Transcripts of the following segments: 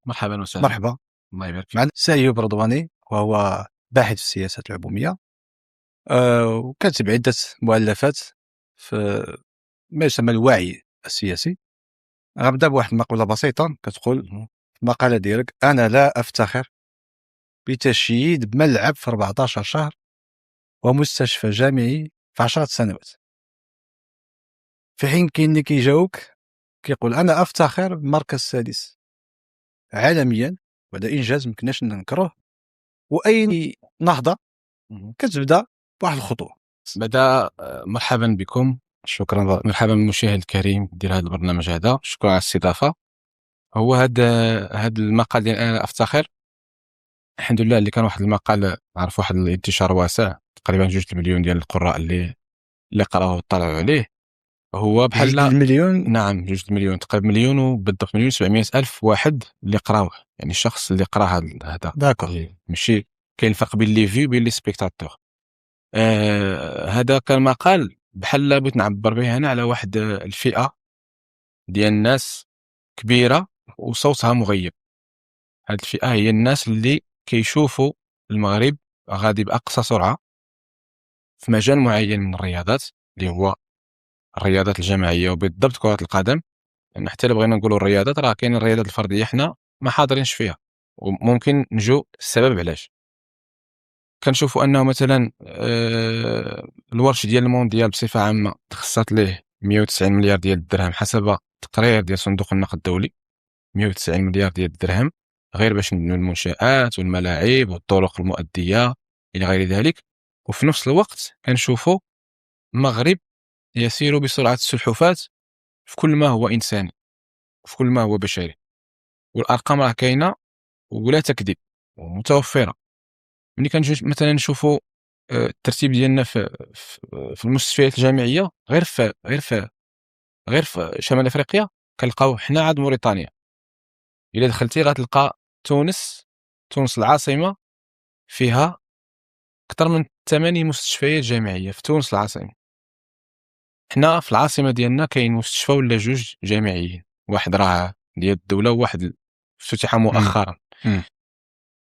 مرحبا وسهلا. مرحبا. الله يبارك فيك. معنا السي أيوب رضواني، وهو باحث في السياسات العمومية، وكاتب عدة مؤلفات في ما يسمى الوعي السياسي. غنبدا بواحد المقولة بسيطة كتقول في المقالة ديالك: أنا لا أفتخر بتشييد ملعب في 14 شهر ومستشفى جامعي في 10 سنوات. في حين كاين اللي كيجاوبك كيقول: أنا أفتخر بمركز سادس عالميا، وهذا إنجاز مكناش ننكروه، وأي نهضة كتبدا بواحد الخطوة. بدا مرحبا بكم. شكرا. مرحبا بالمشاهد الكريم ديال هذا البرنامج هذا. شكرا على الاستضافه. هو هاد المقال ديال انا افتخر، الحمد لله اللي كان واحد المقال عرف واحد الانتشار واسع، تقريبا 2 مليون ديال القراء اللي قراوه وطلعوا عليه. هو بحال 2 مليون. نعم 2 مليون، تقريبا مليون وبالضبط 1,700,000 ألف واحد اللي قراوه، يعني الشخص اللي قرا هذا. داكور. ماشي كاين الفرق بين لي في وبين لي سبيكتاتور. هذا كان مقال بحال بغيت نعبر به هنا على واحد الفئة ديال الناس كبيرة وصوتها مغيب. هذه الفئة هي الناس اللي كيشوفوا المغرب غادي بأقصى سرعة في مجال معين من الرياضات، اللي هو الرياضات الجماعية وبالضبط كرة القدم. لأن حتى لو بغينا نقولوا الرياضات، راه كاين الرياضات الفردية حنا ما حاضرينش فيها، وممكن نجو السبب علاش. كنشوفوا انه مثلا الورش ديال المونديال بصفه عامه تخصصت ليه 190 مليار ديال الدرهم حسب تقرير ديال صندوق النقد الدولي. 190 مليار ديال الدرهم غير باش نبنيو المنشآت والملاعب والطرق المؤديه الى غير ذلك. وفي نفس الوقت كنشوفوا المغرب يسير بسرعه السلحفاة في كل ما هو انساني وفي كل ما هو بشري، والارقام راه كاينه ولا تكذب ومتوفره. ملي كنجيو مثلا نشوفوا الترتيب ديالنا في المستشفيات الجامعيه غير في شمال افريقيا، كنلقاو حنا عاد موريتانيا. الا دخلتي غتلقى تونس العاصمه فيها اكثر من 8 مستشفيات جامعيه. في تونس العاصمه، حنا في العاصمه ديالنا كاين مستشفى ولا جوج جامعيين، واحد راه ديال الدوله وواحد افتتح مؤخرا.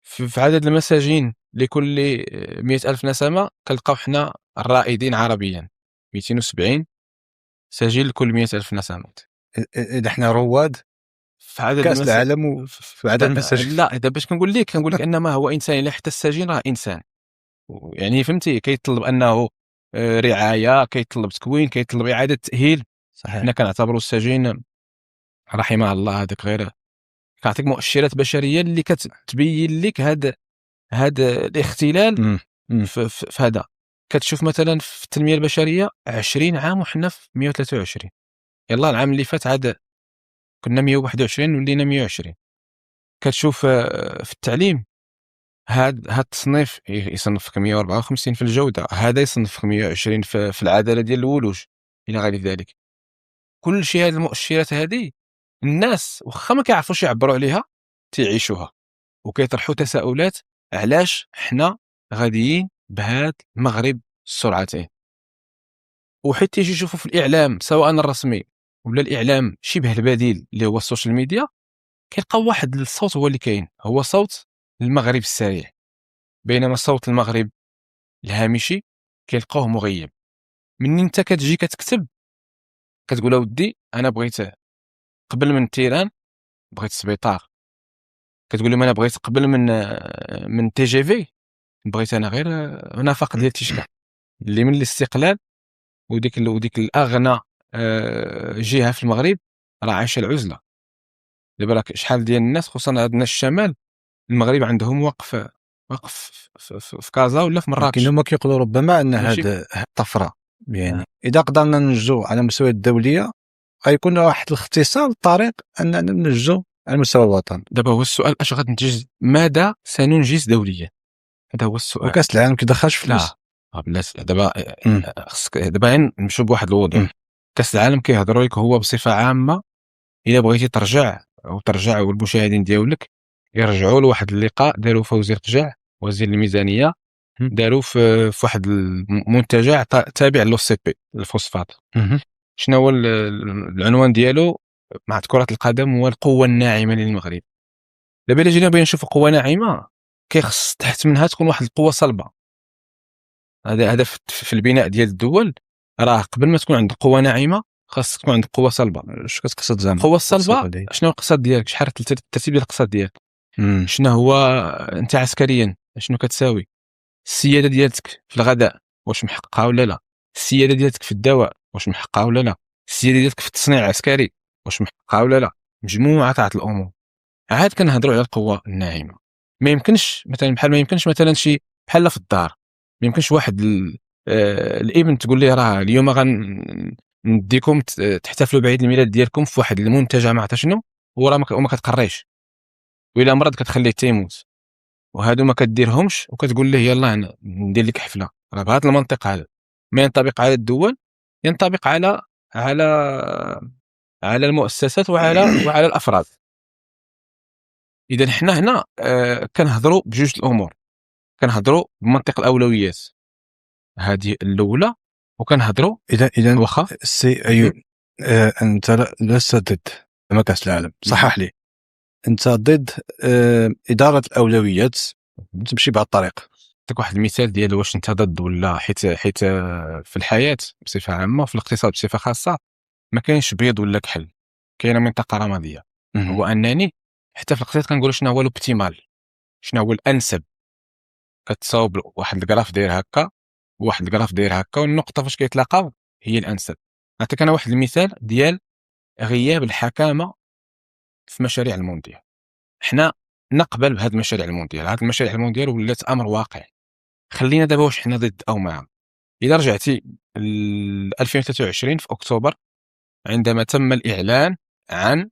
في عدد المساجين لكل 100,000 نسمة كنلقاو حنا الرائدين عربيا 270 سجل لكل 100,000 نسمة. إذا حنا رواد في عدد كأس العالم وفي عدد المساجد. لا دابا باش كنقول لك ان ما هو انسان، الا حتى السجين راه انسان. يعني فهمتي، كيطلب انه رعايه، كيطلب تكوين، كيطلب اعاده تاهيل. صحيح. حنا كنعتبروا السجين رحمه الله هذاك غير كيعطيك مؤشرات بشريه اللي كتبين لك هذا الاختلال. في هذا كتشوف مثلا في التنميه البشريه 20 عام وحنا في 123. يلا العام اللي فات عاد كنا 121 ولينا 120. كتشوف في التعليم هاد التصنيف يصنفك 154 في الجوده، هذا يصنفك 120 في العداله ديال الولوج الى غير ذلك. كل شيء هذه المؤشرات هذه الناس واخا ما كيعرفوش يعبروا عليها تعيشوها، وكيطرحوا تساؤلات علاش حنا غاديين بهذا المغرب السرعتين. وحتى يجي يشوفوا في الاعلام سواء الرسمي ولا الاعلام شبه البديل اللي هو السوشيال ميديا، كيلقاو واحد الصوت هو اللي كاين، هو صوت المغرب السريع، بينما صوت المغرب الهامشي كيلقاوه مغيب. منين انت كتجي كتكتب كتقول اودي انا بغيت قبل من التيران بغيت السبيطار، كتقول لهم انا بغيت قبل من تي جي في بغيت انا غير نفق ديال تيشكا اللي من الاستقلال وديك الاغنى جهه في المغرب راه عايشه العزله. دابا راك شحال ديال الناس خصوصا عندنا الشمال المغرب عندهم وقف في كازا ولا في لكن مراكش. هما كيقولوا ربما ان ماشي هذه الطفره، يعني اذا قدرنا ننجو على المستوى الدوليه غيكون واحد الاختصار الطريق اننا ننجو على المستوى الوطني. دابا هو السؤال اش غتنتج، ماذا سننجز دوليا؟ هذا هو السؤال. وكاس العالم كيدخلش فلوس. لا بلاتي دابا خصك دابا نمشيو بواحد الوضوح. كاس العالم كيهضروا لك هو بصفه عامه. الا بغيتي ترجع والمشاهدين ديالك يرجعوا لواحد اللقاء داروا فوزي رقجع وزير الميزانيه، داروا في واحد المنتجع تابع لو سي بي الفوسفات. شنو هو العنوان ديالو مع كرة القدم هو القوة الناعمة للمغرب. دابا الا جينا بغينا نشوفوا قوه ناعمه كيخص تحت منها تكون واحد القوه صلبه. هذا في البناء ديال الدول، راه قبل ما تكون عندك قوه ناعمه خاص تكون عندك قوه صلبه. اش كتقصد زعما القوه الصلبه شنو القصد ديالك؟ شحال الترتيب ديال القصد ديالك؟ شنو هو انت عسكريا شنو كتساوي؟ السياده ديالتك في الغذاء واش محققها ولا لا؟ السياده ديالتك في الدواء واش محققها ولا لا؟ السياده ديالتك في التصنيع العسكري واش محققها ولا لا؟ مجموعه تاع الامور. عاد كنهضروا على القوه الناعمه. ما يمكنش مثلا بحال ما يمكنش مثلا شي بحال في الدار، ما يمكنش واحد الابن تقول ليه راه اليوم غنديكم تحتفلوا بعيد الميلاد ديالكم في واحد المنتجع ما عرفت شنو، وراه ما كتقريش، وإلا مرض كتخليه تيموت، وهادو ما كديرهمش وكتقول ليه يلاه ندير لك حفله. راه بهذا المنطق هذا ما ينطبق على الدول، ينطبق على على المؤسسات وعلى الافراد. اذا حنا هنا كنهضروا بجوج الامور، كنهضروا بمنطق الاولويات هذه الاولى، وكنهضروا اذا واخا سي ايوب انت لست ضد كاس العالم، صحح لي. انت ضد اداره الاولويات، تمشي بهذه الطريقه. نعطيك واحد المثال ديال واش انت ضد ولا. حيت في الحياه بصفه عامه وفي الاقتصاد بصفه خاصه ما كاينش بيض ولا كحل، كاينه منطقه رماديه. هو انني حتى في الاقتصاد كنقولوا شنو هو الاوبتيمال، شنو هو الانسب. كتصاوب واحد الكراف داير هكا وواحد الكراف داير هكا، والنقطه فاش كيتلاقاو هي الانسب. نعطيك انا واحد المثال ديال غياب الحكامه في مشاريع المونديال. حنا نقبل بهذه المشاريع المونديال، هذه المشاريع المونديال ولات امر واقع. خلينا دابا واش حنا ضد او مع. اذا رجعتي ل 2023 في اكتوبر عندما تم الاعلان عن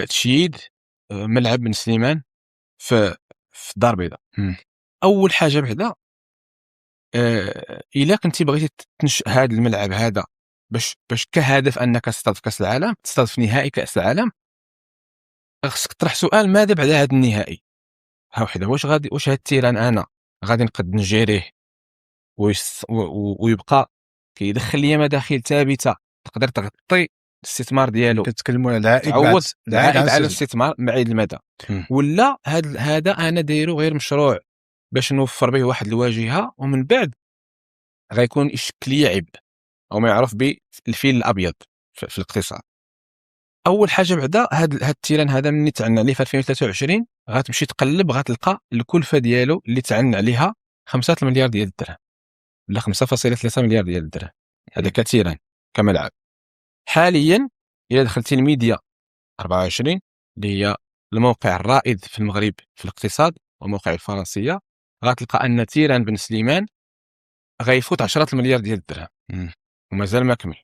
تشييد ملعب بن سليمان في الدار البيضاء، اول حاجه بعدا الا كنتي بغيتي تنشئ هذا الملعب هذا باش كهدف انك تستضيف كاس العالم، تستضيف نهائي كاس العالم، خصك تطرح سؤال ماذا بعد هذا النهائي. ها وحده، واش هذا التيران انا غادي نقد نجيريه ويبقى كيدخل لي مداخيل ثابته تقدر تغطي الاستثمار ديالو، كتكلموا على العائد، تعوض العائد على الاستثمار بعيد المدى، ولا هذا انا دايرو غير مشروع باش نوفر به واحد الواجهه ومن بعد غيكون يشكل لي عبء او ما يعرف بالفيل الابيض في الاقتصاد. اول حاجه بعدا هذا التيران هذا ملي تعلن عليه في 2023 غتمشي تقلب غتلقى الكلفه ديالو اللي تعلن عليها 5 مليار ديال الدرهم ولا 5.3 مليار ديال الدرهم. هذا كتيران كملعب. حاليا الى دخلتي الميديا 24 اللي هي الموقع الرائد في المغرب في الاقتصاد والموقع الفرنسيه، غتلقى ان تيران بن سليمان غيفوت 10 مليار ديال الدرهم ومازال ما كمل.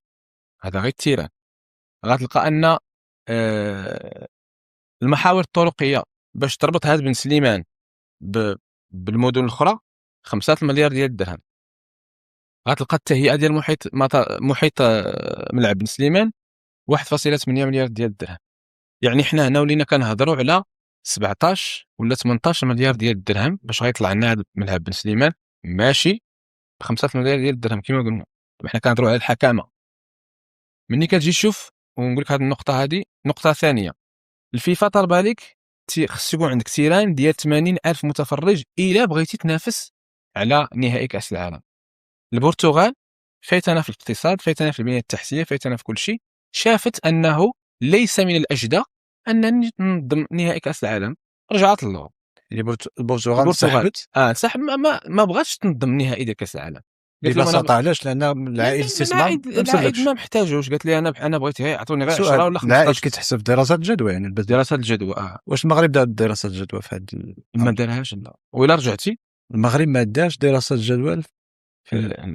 هذا غير التيران. غتلقى ان المحاور الطرقيه باش تربط هذا بن سليمان بالمدن الاخرى 5 مليار ديال الدرهم. غتلقى التهيئه ديال محيط ملعب بن سليمان 1.8 مليار ديال الدرهم. يعني حنا هنا ولينا كنهضروا على 17 ولا 18 مليار ديال الدرهم باش غيطلع لنا هذا ملعب بن سليمان، ماشي ب 5 مليار ديال الدرهم كما قلنا. حنا كنهضروا على الحكامه. مني كتجي تشوف ونقول لك هذه النقطه، هذه نقطه ثانيه. الفيفا طالبه لك خص يكون عندك تيران ديال 80,000 متفرج الا بغيتي تنافس على نهائي كاس العالم. البرتغال فايتنا في الاقتصاد، فايتنا في البنيه التحتيه، فايتنا في كل شيء، شافت انه ليس من الاجدى ان ننظم نهائي كاس العالم، رجعت للور. البرتغال سحبت سحب ما بغاتش تنظم نهائي ديال كاس العالم ببساطه. علاش؟ لان العائد الاستثمار العائد ما محتاجوش. قالت لي انا بغيت غير يعطوني غير 10 ولا 15. العائد كيتحسب دراسات الجدوى، يعني دراسات الجدوى. واش المغرب دار دراسات الجدوى في هذا؟ ما دارهاش. لا، وإلا رجعتي المغرب ما دارش دراسات الجدوى.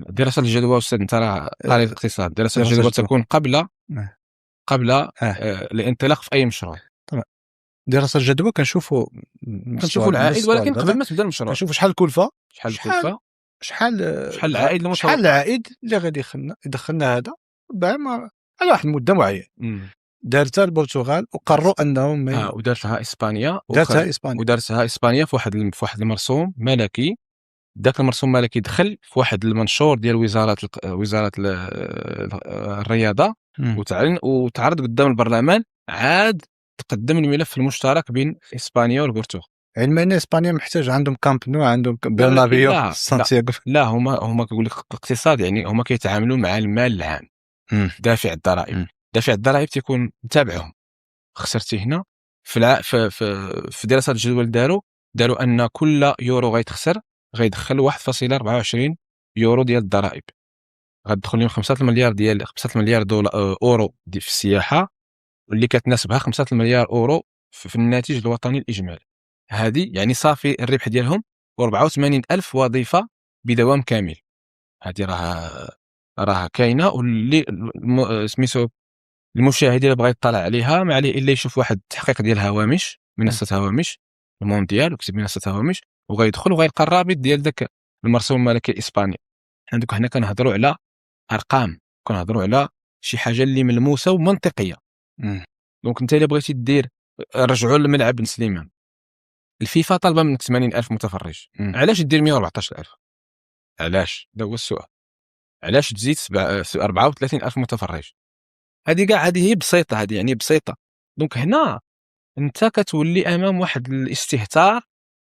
دراسة الجدوى أستاذ أنت راه قاري الاقتصاد. دراسة الجدوى تكون قبل الانطلاق في أي مشروع. طبعا دراسة الجدوى كنشوفوا العائد، ولكن قبل ما تبدا المشروع كنشوفوا شحال الكلفة، شحال العائد شحال العائد اللي غادي يدخلنا هذا بعد ما على واحد المدة معينة. دارتها البرتغال وقرروا انهم ودارتها اسبانيا ودارتها اسبانيا في واحد المرسوم ملكي. ذاك المرسوم الملكي دخل في واحد المنشور ديال وزاره الرياضه وتعلن وتعرض قدام البرلمان. عاد تقدم الملف المشترك بين اسبانيا والبرتغال. علما ان اسبانيا محتاج عندهم كامب نو، عندهم برنابيو، سانتياغو. لا هما كيقول لك الاقتصاد، يعني هما كيتعاملوا مع المال العام. دافع الضرائب دافع الضرائب تيكون تابعهم. خسرتي هنا في دراسه الجدول داروا ان كل يورو غيتخسر غيدخل 1.24 يورو ديال الضرائب. غتدخل لهم 5 مليار دولار اورو في السياحه، واللي كتناسبها 5 مليار اورو في الناتج الوطني الاجمالي. هذه يعني صافي الربح ديالهم 84 ألف وظيفه بدوام كامل. هذه راه كاينه، واللي سميتو المشاهد اللي بغى يطلع عليها ما عليه الا يشوف واحد التحقيق ديال هوامش، منصه هوامش المونديال، وكتب منصه هوامش وغيدخل وغيلقى الرابط ديال داك المرسوم الملكي الاسباني. عندك هنا كنهضروا على ارقام، كنهضروا على شي حاجه اللي ملموسه ومنطقيه. دونك انت الا بغيتي دير، رجعوا للملعب بن سليمان، الفيفا طالبه منك 80,000 متفرج. علاش دير 114,000؟ علاش؟ هذا هو السؤال. علاش تزيد 34,000 متفرج؟ هذه هي بسيطه، هذه يعني بسيطه. دونك هنا انت كتولي امام واحد الاستهتار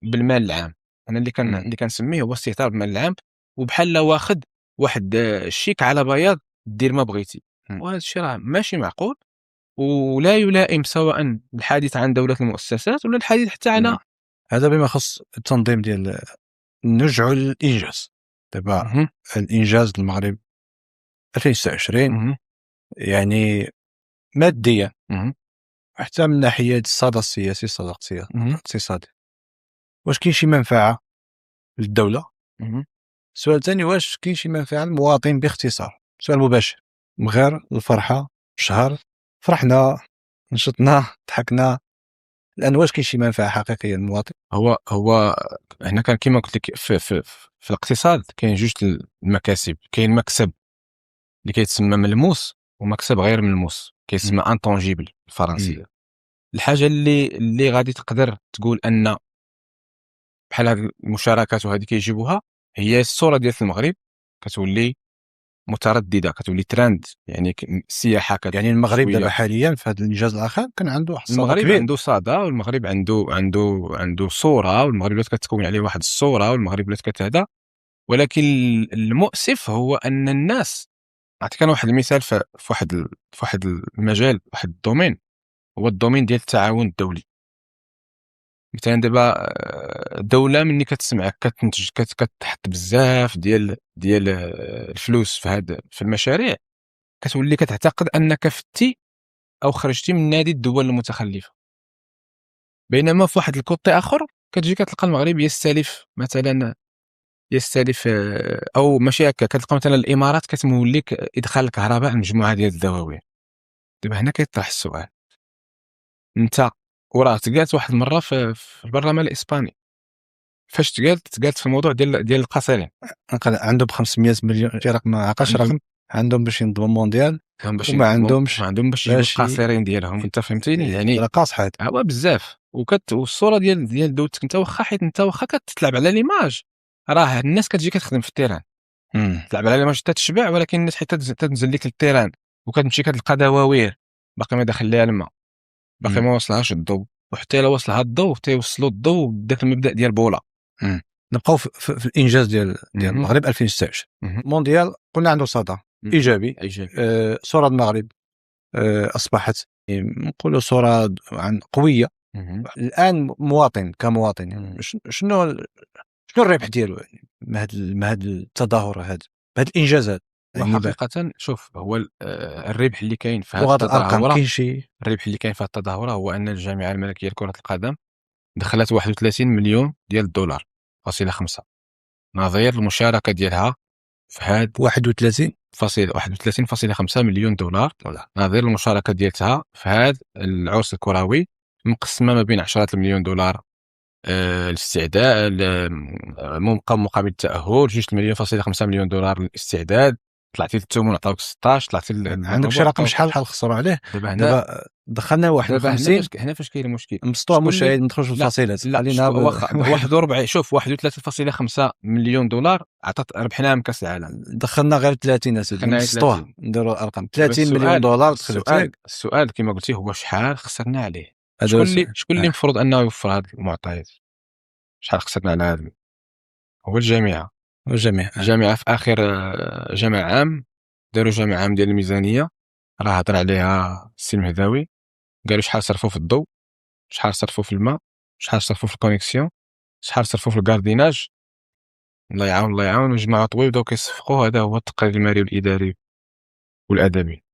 بالمال العام. انا اللي كنسميه هو استهتار بالمال العام، وبحال واخد واحد الشيك على بياض دير ما بغيتي. وهذا الشيء راه ماشي معقول، ولا يلائم سواء الحديث عن دولة المؤسسات ولا الحديث حتى على هذا بما يخص التنظيم ديال نرجعوا للانجاز. دابا الانجاز المغرب 2026 يعني ماديا حتى من ناحيه الصدى السياسي، الصدى الاقتصادي، واش كاين شي منفعه للدوله؟ السؤال الثاني، واش كاين شي منفعه للمواطن؟ باختصار سؤال مباشر، من غير الفرحه شهر فرحنا نشطنا ضحكنا، لان واش كاين شي منفعه حقيقيه للمواطن؟ هو هنا كان كما قلت لك في الاقتصاد كاين جوج المكاسب. كاين مكسب اللي كيتسمى ملموس، ومكسب غير ملموس كيتسمى انتونجيبل بالفرنسيه. الحاجه اللي غادي تقدر تقول ان بحال هاد المشاركات وهذه كيجيبوها، هي الصوره ديال المغرب كتولي متردده، كتولي ترند. يعني السياحه يعني المغرب دابا حاليا في هذا الانجاز الاخر كان عنده صدى المغرب كبير. عنده صدى، والمغرب عنده صوره، والمغرب ولات كتكون عليه واحد الصوره، والمغرب ولات كتهدى. ولكن المؤسف هو ان الناس، نعطيك انا واحد المثال في واحد المجال، واحد الدومين، هو الدومين ديال التعاون الدولي. مثلا دابا دوله مني كتسمع كتنتج كتحط بزاف ديال الفلوس في المشاريع، كتولي كتعتقد انك فتي او خرجتي من نادي الدول المتخلفه. بينما في واحد الكوطي اخر كتجي كتلقى المغرب يستلف او ماشي هكا، كتلقى مثلا الامارات كتموليك ادخال الكهرباء لمجموعه ديال الدواوين. دابا هنا كيطرح السؤال، انت وراه تقالت واحد المره في البرلمان الاسباني، فاش تقالت في الموضوع ديال القصيرين، عندهم 500 مليون في رقم، عقاش رقم عندهم باش ينظموا مونديال، وما عندهمش باش يجيبوا القصيرين ديالهم. انت فهمتيني؟ يعني راه قاصح هذا هو بزاف. والصوره ديال دولتك انت، واخا كتلعب على ليماج، راه الناس كتجي كتخدم في التيران، تلعب على ليماج حتى تشبع، ولكن الناس حتى تنزل لك للتيران وكتمشي كتلقى دواوير باقي ما داخل ليها الماء، باقي ما وصلهاش الضوء، وحتى الا وصلها الضوء تيوصلوا الضوء بداك المبدا ديال بولا. نبقاو في الانجاز ديال المغرب 2026 مونديال. قلنا عنده صدى ايجابي. صوره المغرب اصبحت نقولوا صوره قويه. الان مواطن كمواطن، شنو الربح ديالو يعني مع هذا التظاهر هذا، بهذه الانجازات؟ وحقيقه شوف، هو الربح اللي كاين في هذا لغه الارقام كاين شي الربح اللي كاين في هذه التظاهره هو ان الجامعه الملكيه لكره القدم دخلت 31 مليون ديال الدولار فاصله 5، نظير المشاركه ديالها في هذا 31.5 مليون دولار، نظير المشاركه ديالتها في هذا العرس الكروي، مقسمه ما بين 10 مليون دولار الاستعداد مقابل التاهل، 2.5 مليون دولار للاستعداد، طلعتي للثمن عطاوك 16، طلعتي عندك شي رقم شحال خسروا عليه؟ دابا دخلنا 51. هنا فاش كاين المشكل، مسطوع مشاهد ما ندخلوش في الفصيلات، خلينا واحد وربع. شوف 31.5 مليون دولار عطات ربحناها من كاس العالم، دخلنا غير 30 اسيدي مسطوع، نديروا الارقام 30 مليون دولار دخلت. السؤال كما قلتي هو شحال خسرنا عليه. شكون اللي مفروض انه يوفر هذه المعطيات؟ شحال خصنا على هذا؟ هو الجامعه. الجامعه في اخر جامع عام داروا جامع عام ديال الميزانيه، راه هضر عليها السي المهداوي، قالوا شحال صرفوا في الضوء، شحال صرفوا في الماء، شحال صرفوا في الكونيكسيون، شحال صرفوا في الكارديناج. الله يعاون وجماعه طويل بداو كيصفقوا. هذا هو التقرير المالي والاداري والادبي.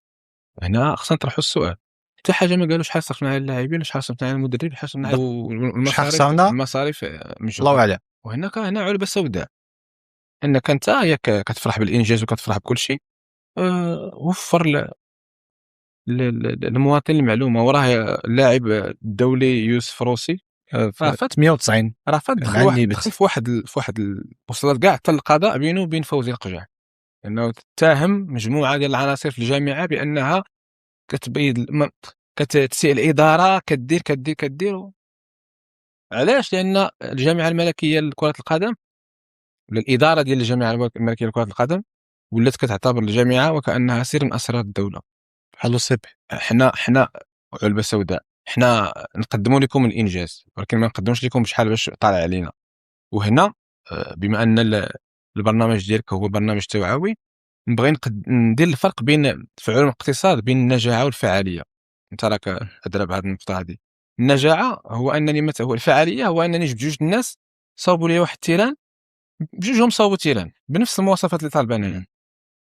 هنا خصنا نطرحوا السؤال، حتى حاجه ما قالوا شحال صرفنا على اللاعبين، شحال صرفنا على المدرب، شحال صرفنا على المصاريف مجهوده. الله اعلم. وهنا علبه سوداء، انك انت ياك كتفرح بالانجاز وكتفرح بكل شيء، وفر للمواطن المعلومه. وراه اللاعب الدولي يوسف روسي فات 190 راه فات دخل في واحد وصلت كاع حتى القضاء بينه وبين فوزي القجع، لانه اتهم مجموعه ديال العناصر في الجامعه بانها كتبيض كتسيء الاداره، كدير. علاش؟ لان الجامعه الملكيه لكره القدم ولا الاداره ديال الجامعه الملكيه لكره القدم ولات كتعتبر الجامعه وكانها سر من اسرار الدوله. بحال السبي. حنا علبه سوداء، حنا نقدموا لكم الانجاز ولكن ما نقدموش لكم بشحال باش طالع علينا. وهنا بما ان البرنامج ديالك هو برنامج توعوي، نبغي ندير الفرق بين في علوم الاقتصاد بين النجاعه والفعاليه. انت راك ادرى بهذه النقطه هذه. النجاعه هو انني متى هو الفعاليه هو انني جبت جوج الناس صاوبوا لي واحد التيران، بجوجهم صاوبوا تيران بنفس المواصفات اللي طالبه انا.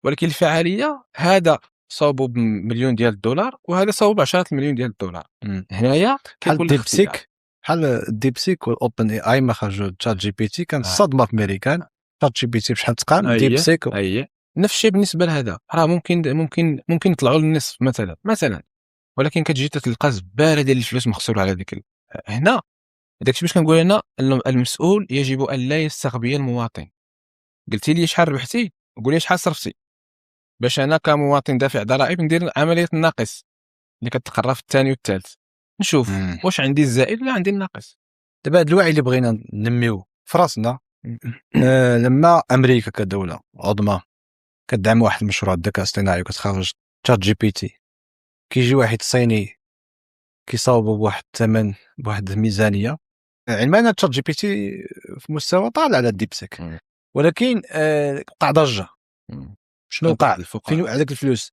ولكن الفعاليه هذا صاوبوا بمليون ديال الدولار وهذا صاوب بعشرات المليون ديال الدولار. هنايا كيكون ديبسيك، بحال الديبسيك والاوبن اي اي ما خرجوا تشات جي بي تي كانت صدمه في امريكان. تشات جي بي تي بشحال تقام ديبسيك نفس الشيء بالنسبه لهذا. راه ممكن يطلعوا للنصف مثلا ولكن كتجي تلقى زباله ديال الفلوس مخسوره على ديك هنا داكشي باش كنقول انا المسؤول يجب ان لا يستغبي المواطن. قلتي لي شحال ربحتي قول لي شحال صرفتي باش انا كمواطن دافع ضرائب ندير عمليه الناقص اللي كتقرا في الثاني والثالث، نشوف واش عندي الزائد ولا عندي الناقص. دابا هذا الوعي اللي بغينا ننميو في راسنا لما امريكا كدوله عظمى كدعم واحد المشروع الذكاء الاصطناعي وكتخرج تشات جي بي تي، كيجي واحد صيني كيصاوبوا بواحد الثمن بواحد الميزانيه، علما ان تشات جي بي تي في مستوى طالع على الديبسيك، ولكن وقع ضجه. شنو وقع؟ فين هذاك الفلوس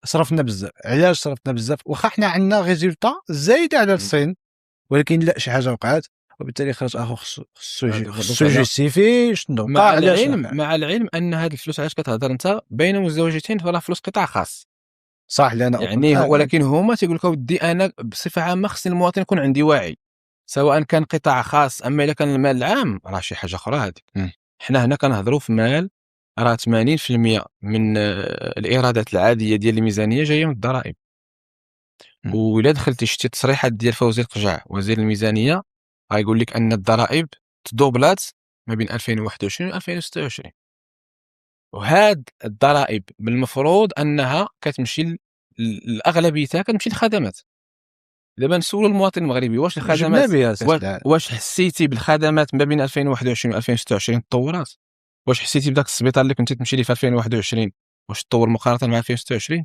صرفنا بزاف. علاش صرفنا بزاف؟ واخا حنا عندنا ريزولطا زايده على الصين، ولكن لا شي حاجه وقعت وبالتالي خرج اخو خصو جوستيفي شنو وقع. مع العلم ان هذه الفلوس علاش كتهضر انت بين مزدوجتين فراه فلوس قطاع خاص صح. لان يعني ولكن هما تيقول لك ودي انا بصفه عامه خصني المواطن يكون عندي وعي، سواء كان قطاع خاص اما الا كان المال العام راه شي حاجه اخرى. هذيك حنا هنا كنهضروا في مال راه 80% من الايرادات العاديه ديال الميزانيه جايه من الضرائب. وإلا دخلتي شتي تصريحات ديال فوزي القجع وزير الميزانيه غايقول لك ان الضرائب تدوبلات ما بين 2021 و 2026. وهاد الضرائب بالمفروض انها كتمشي الاغلبيتها كتمشي للخدمات. دابا نسولوا المواطن المغربي واش الخدمات واش حسيتي بالخدمات ما بين 2021 و 2026 تطورات؟ واش حسيتي بداك السبيطار اللي كنتي تمشي ليه في 2021 واش تطور مقارنه مع 2026؟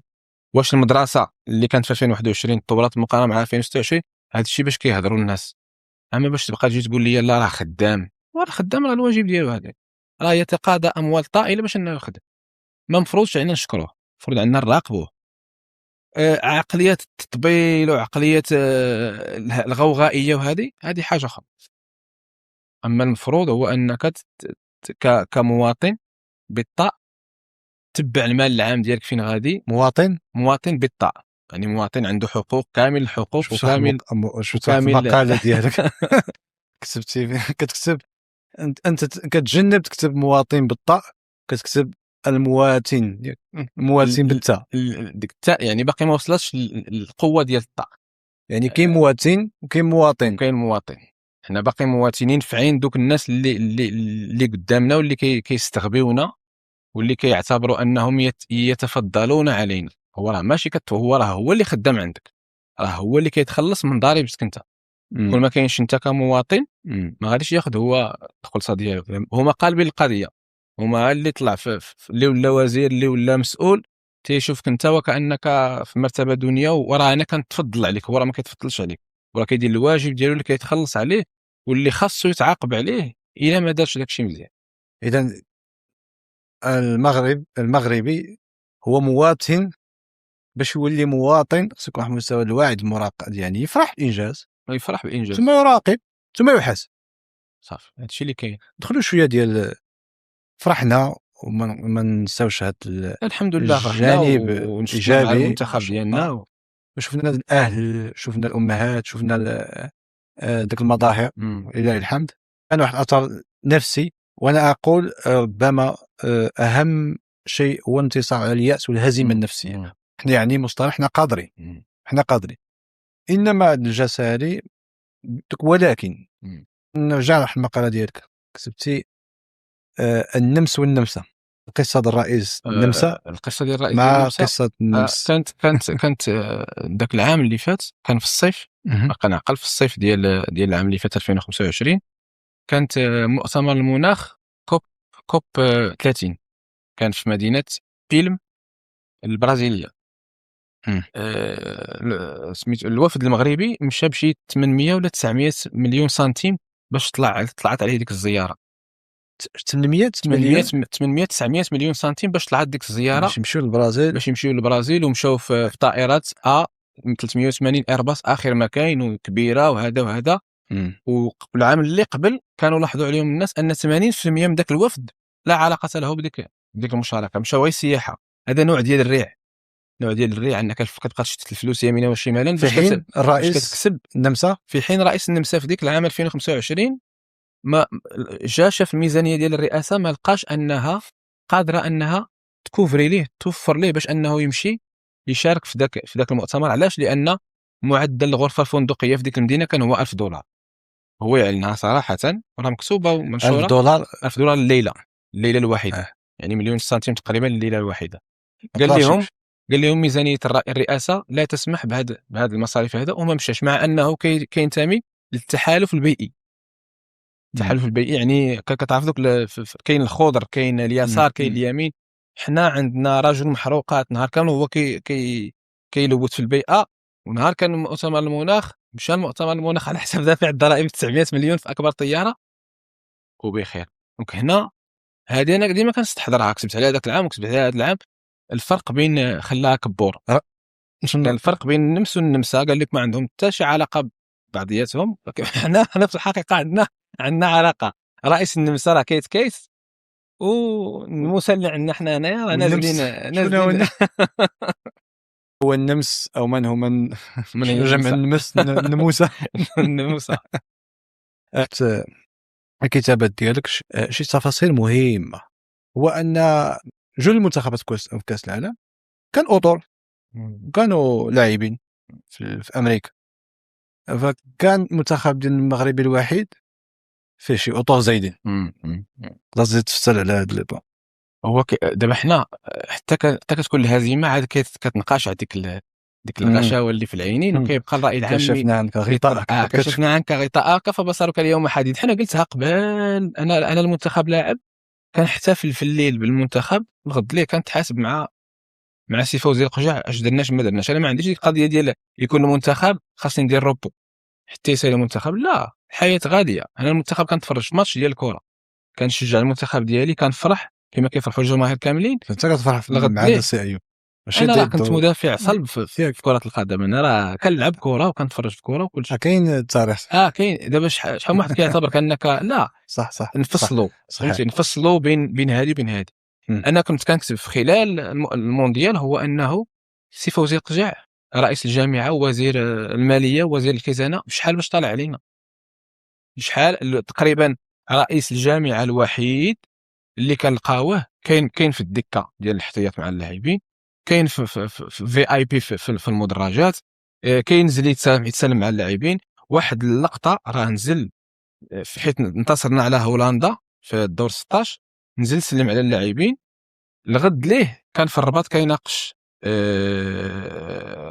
واش المدرسه اللي كانت في 2021 تطورات مقارنه مع 2026؟ هذا الشيء باش كيهضروا الناس. اما باش تبقى تجي تقول لي لا راه خدام، راه الواجب ديالو هذا، راه يتقاضى اموال طائله باش انه يخدم. ما مفروضش علينا نشكروه، المفروض عندنا نراقبوه. عقليه التطبيل وعقليه الغوغائيه وهذه حاجه اخرى. اما المفروض هو انك كمواطن بالطاء تبع المال العام ديالك فين غادي. مواطن بالطاء يعني مواطن عنده حقوق، كامل الحقوق وكامل المقاله ديالك كتبتي كتكتب انت كتجنب تكتب مواطن بالطاء، كتكتب المواطن بالتاء. ديك التاء يعني باقي ما وصلتش القوه ديال الطاء. يعني كاين مواطن وكاين مواطن. حنا باقي مواطنين في عين دوك الناس اللي قدامنا واللي كيستغبيونا واللي كيعتبروا انهم يتفضلون علينا. هو راه ماشي هو اللي خدام عندك، راه هو اللي كيتخلص من ضريبتك انت. كل ما كاينش انت كمواطن ما غاديش ياخذ هو الخلصه ديالو. هما قالبين القضيه، هما اللي طلع اللي ولا وزير اللي ولا مسؤول تيشوفك انت وكانك في مرتبه دنيا وراه انا كنتفضل عليك، هو راه ما كيتفضلش عليك. وراه كيدير الواجب ديالو اللي كيتخلص عليه واللي خاصو يتعاقب عليه الا ما دارش داكشي مزيان. اذا المغربي هو مواطن، باش يولي مواطن خصو يكون واحد المستوى الوعي المراقب، يعني يفرح بالانجاز يفرح بالانجاز ثم يراقب ثم يحاسب. صافي هادشي اللي كاين. دخلوا شويه ديال فرحنا وما نساوش هاد الحمد لله فرحنا الجانب ونشفنا مع الايجابي. المنتخب ديالنا شفنا الاهل، شفنا الامهات، شفنا ديك المظاهر لله الحمد. كان واحد الاثر نفسي، وانا اقول ربما اهم شيء هو انتصار على الياس والهزيمه النفسيه. احنا يعني مصطلح احنا قادرين، احنا قادرين، انما الجساري. ولكن نرجع لواحد المقاله ديالك كتبتي النمس والنمسا، قصه الرئيس النمسا القصه ديال الرئيس مع النمسا قصه النمس. كانت ذاك العام اللي فات كان في الصيف، باقي نعقل في الصيف ديال العام اللي فات 2025 كانت مؤتمر المناخ كوب 30 كان في مدينه بيلم البرازيليه. سميت الوفد المغربي مشى بشي 800 ولا 900 مليون سنتيم باش طلعت عليه ديك الزياره. 800 مليون 800 900 مليون سنتيم باش طلعت ديك الزياره باش يمشيو للبرازيل، ومشاو في طائرات 380 ايرباص اخر ما كاين وكبيره وهذا. والعام اللي قبل كانوا لاحظوا عليهم الناس ان 80% من ذاك الوفد لا علاقه له بديك المشاركه، مشاو غير سياحه. هذا نوع ديال الريع، انك كتبقى تشتت الفلوس يمينا وشمالا في حين الرئيس كتكسب النمسا، في حين رئيس النمسا في ديك العام 2025 ما جا شاف الميزانيه ديال الرئاسه ما لقاش انها قادره انها تكوفري ليه توفر ليه باش انه يمشي يشارك في ذاك المؤتمر. علاش؟ لان معدل الغرفه الفندقيه في ديك المدينه كان هو $1000. هو يعلنها صراحه راه مكتوبه ومنشوره. $1000 الليله الواحده. يعني مليون سنتيم تقريبا الليله الواحده. قال لهم ميزانيه الرئاسه لا تسمح بهذه المصاريف هذا، وما مشاش مع انه كينتمي للتحالف البيئي. التحالف البيئي يعني كتعرف دوك كاين الخضر، كاين اليسار، كاين اليمين. حنا عندنا رجل محروقات نهار كان هو كيلوث في البيئه، ونهار كان مؤتمر المناخ مشى المؤتمر المناخ على حساب دافع الضرائب 900 مليون في اكبر طياره وبخير. دونك هنا هذه انا ديما كنستحضرها، كتبت عليها ذاك العام وكتبت عليها هذا العام. الفرق بين خلاها كبور، كان الفرق بين النمس والنمسا قال لك ما عندهم حتى شي علاقه ببعضياتهم. حنا في الحقيقه عندنا علاقه. رئيس النمسا راه كيس والمسلع عندنا حنا هنايا راه نازلين. هو النمس او من هو من جمع النمس النموسه النموسه. الكتابات ديالك شي تفاصيل مهمه، هو ان جل المنتخبات في كاس العالم كان اطر، كانوا لاعبين في امريكا، فكان المنتخب ديال المغرب الوحيد فيه شي اطر زايدين. لازم تفصل على هذا البوان. هو دابا حنا حتى كتكون الهزيمه عاد كتنقاش على ديك الغشاوه اللي في العينين، وكيبقى الراي العام كشفنا عنك غطاءك كشفنا عنك غطاءك فبصرك اليوم حديد. حنا قلتها قبل، انا المنتخب لاعب كنحتفل في الليل بالمنتخب، الغد ليه كنتحاسب مع سي فوزي القجع اش درناش ما درناش. انا ما عنديش ديك القضيه ديال يكون المنتخب خاصني ندير روبو حتى يسالي المنتخب. لا، الحياه غاديه. انا المنتخب كنتفرج ماتش ديال الكره كنشجع المنتخب ديالي، كنفرح كما كيفرحوا الجماهير كاملين. انت كتفرح مع السي ايوب؟ انا كنت مدافع صلب في كره القدم. انا راه كنلعب كره وكنتفرج في كره وكل شيء. كاين التاريخ، كاين دابا شحال من واحد كيعتبر كانك لا صح نفصلوا، فهمتي، نفصلوا بين هذه وبين هذه. انا كنت كنكتب في خلال المونديال هو انه سي فوزي القجع رئيس الجامعه ووزير الماليه ووزير الخزانه شحال باش طالع علينا، شحال تقريبا رئيس الجامعه الوحيد اللي كنلقاوه كاين في الدكه ديال الاحتياط مع اللاعبين، كاين في اي بي في المدرجات، كاين نزل يتسلم مع اللاعبين. واحد اللقطه راه نزل في حيت انتصرنا على هولندا في الدور 16، نزل سلم على اللاعبين. الغد ليه كان في الرباط كيناقش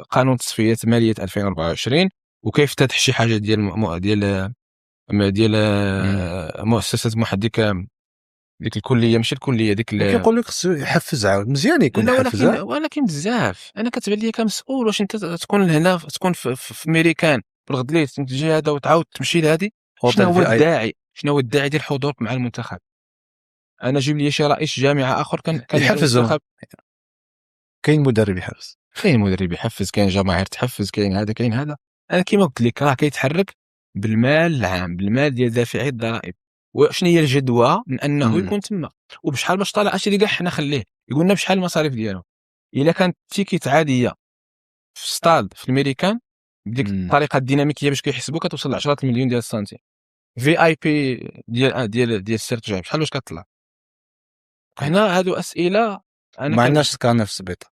قانون تصفيات ماليه 2024 وكيفتتح شي حاجه ديال مؤسسه محدث ديك الكليه، ماشي الكليه ديك كيقول لك خصو يحفز عاود مزيان يكون يحفز. ولكن بزاف انا كتبان لي كمسؤول واش انت تكون هنا تكون في ميريكان بالغد ليه تجي هذا وتعاود تمشي لهادي. شنو هو الداعي ديال حضورك مع المنتخب؟ انا جيب لي شي رئيس جامعه اخر كان يحفزهم. كاين مدرب يحفز، كاين مدرب يحفز، كاين جماهير تحفز، كاين هذا كاين هذا. انا كيما قلت لك راه كيتحرك بالمال العام، بالمال ديال دافعي الضرائب. وشنو هي الجدوى من انه يكون تما؟ وبشحال باش طالع اش اللي كاع حنا خليه يقول لنا بشحال المصاريف ديالو. الا كانت تيكيت عاديه في ستاد في الميريكان بديك الطريقه الديناميكيه باش كيحسبوا كتوصل ل 10 مليون ديال السنتيم. في اي بي ديال السيرت حال واش كطلع. هنا هادو اسئله انا ما عندناش سكان في السبيطار.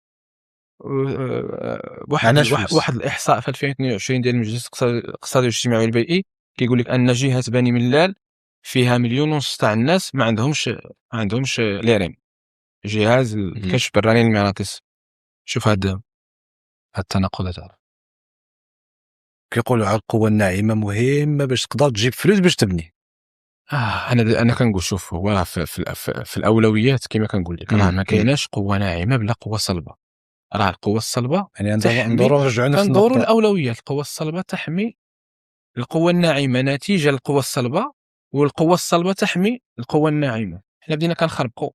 واحد الاحصاء في 2022 ديال المجلس الاقتصادي والاجتماعي والبيئي كيقول لك ان جهه بني ملال فيها 1.5 مليون تاع الناس ما عندهمش ليرين، جهاز الكشف الرنين المغناطيسي. شوف هاد التناقضات. كيقولوا على القوه الناعمه مهمه باش تقدر تجيب فلوس باش تبني. انا كنقول شوف هو في الاولويات كما كنقول لك راه ما كايناش قوه ناعمه بلا قوه صلبه. راه القوه الصلبه يعني ندوروا نرجعوا نفس النقطه. ندوروا الاولويات. القوه الصلبه تحمي القوه الناعمه نتيجه للقوه الصلبه، والقوه الصلبه تحمي القوه الناعمه. حنا بدينا كنخربقوا،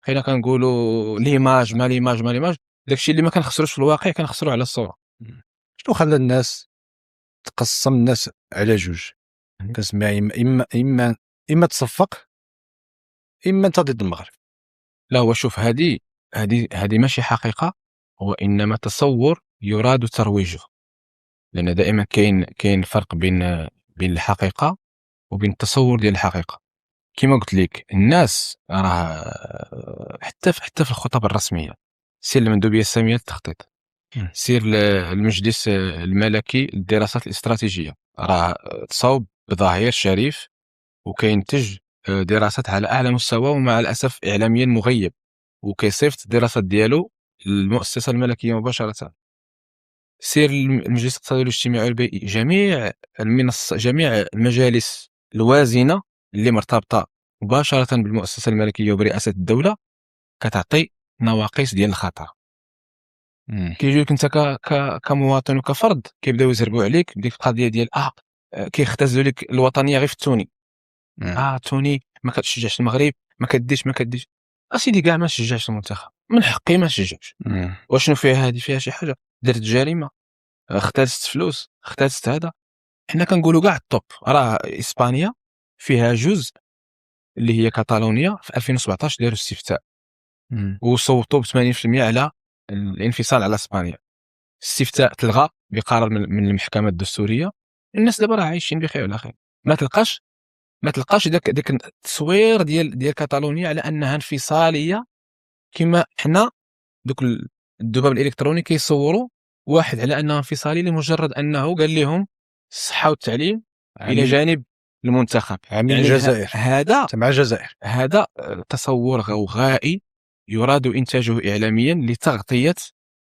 بقينا كنقولوا ليماج ما ليماج ما ليماج. داكشي اللي ما كنخسروش في الواقع كنخسروا على الصوره. شنو خلى الناس تقسم الناس على جوج؟ كنسمع اما تصفق اما انت ضد المغرب. لا هو شوف هذه ماشي حقيقه، هو انما تصور يراد ترويجه. لان دائما كاين فرق بين الحقيقه وبين التصور ديال الحقيقه. كما قلت لك الناس راه حتى في الخطب الرسميه، سير المندوبيه الساميه للتخطيط، سير المجلس الملكي للدراسات الاستراتيجيه، راه تصاوب بظهير شريف وكينتج دراسات على اعلى مستوى، ومع الاسف اعلاميا مغيب، وكيصيفط الدراسات ديالو للمؤسسه الملكيه مباشره. سير المجلس الاقتصادي والاجتماعي والبيئي، جميع المجالس الوازنه اللي مرتبطه مباشره بالمؤسسه الملكيه وبرئاسه الدوله كتعطي نواقص ديال الخطر. كيجيوك انت كمواطن وكفرد كيبداو يزربوا عليك بديك القضيه ديال كيختزلوا لك الوطنيه غير في التوني. توني ما كتشجعش المغرب، ما كديش اسيدي كاع ما نشجعش المنتخب، من حقي ما نشجعش. واشنو فيها هذه؟ فيها شي حاجه؟ درت جريمه، اختلست فلوس، اختلست هذا. حنا كنقولوا كاع الطوب. راه اسبانيا فيها جزء اللي هي كاتالونيا في 2017 داروا استفتاء وصوتوا ب 80% على الانفصال على اسبانيا. الاستفتاء تلغى بقرار من المحكمه الدستوريه. الناس دابا راه عايشين بخير على خير. ما تلقاش داك التصوير ديال كاتالونيا على انها انفصاليه كما حنا دوك الذباب الالكتروني كيصوروا واحد على انها انفصاليه لمجرد انه قال لهم الصحه والتعليم الى جانب المنتخب. يعني الجزائر هذا مع الجزائر، هذا تصور غوغائي يراد انتاجه اعلاميا لتغطيه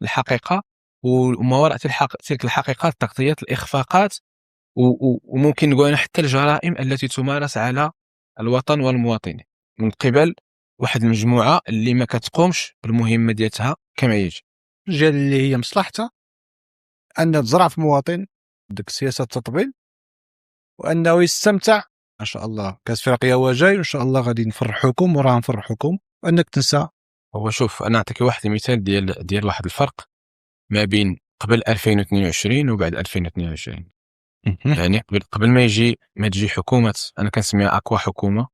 الحقيقه، وما وراء تلك الحقيقه تغطيه الاخفاقات وممكن نقول حتى الجرائم التي تمارس على الوطن والمواطنين من قبل واحد المجموعه اللي ما كتقومش بالمهمه ديالتها كما يجب. الجهه اللي هي مصلحتها ان تزرع في المواطن ديك سياسه التطبيل، وانه يستمتع. ما شاء الله كاس افريقيا هو جاي وان شاء الله غادي نفرحوكم وراه نفرحوكم، وانك تنسى. هو شوف انا نعطيك واحد المثال ديال واحد الفرق ما بين قبل 2022 وبعد 2022. يعني قبل ما تجي حكومه، انا كنسميها اقوى حكومه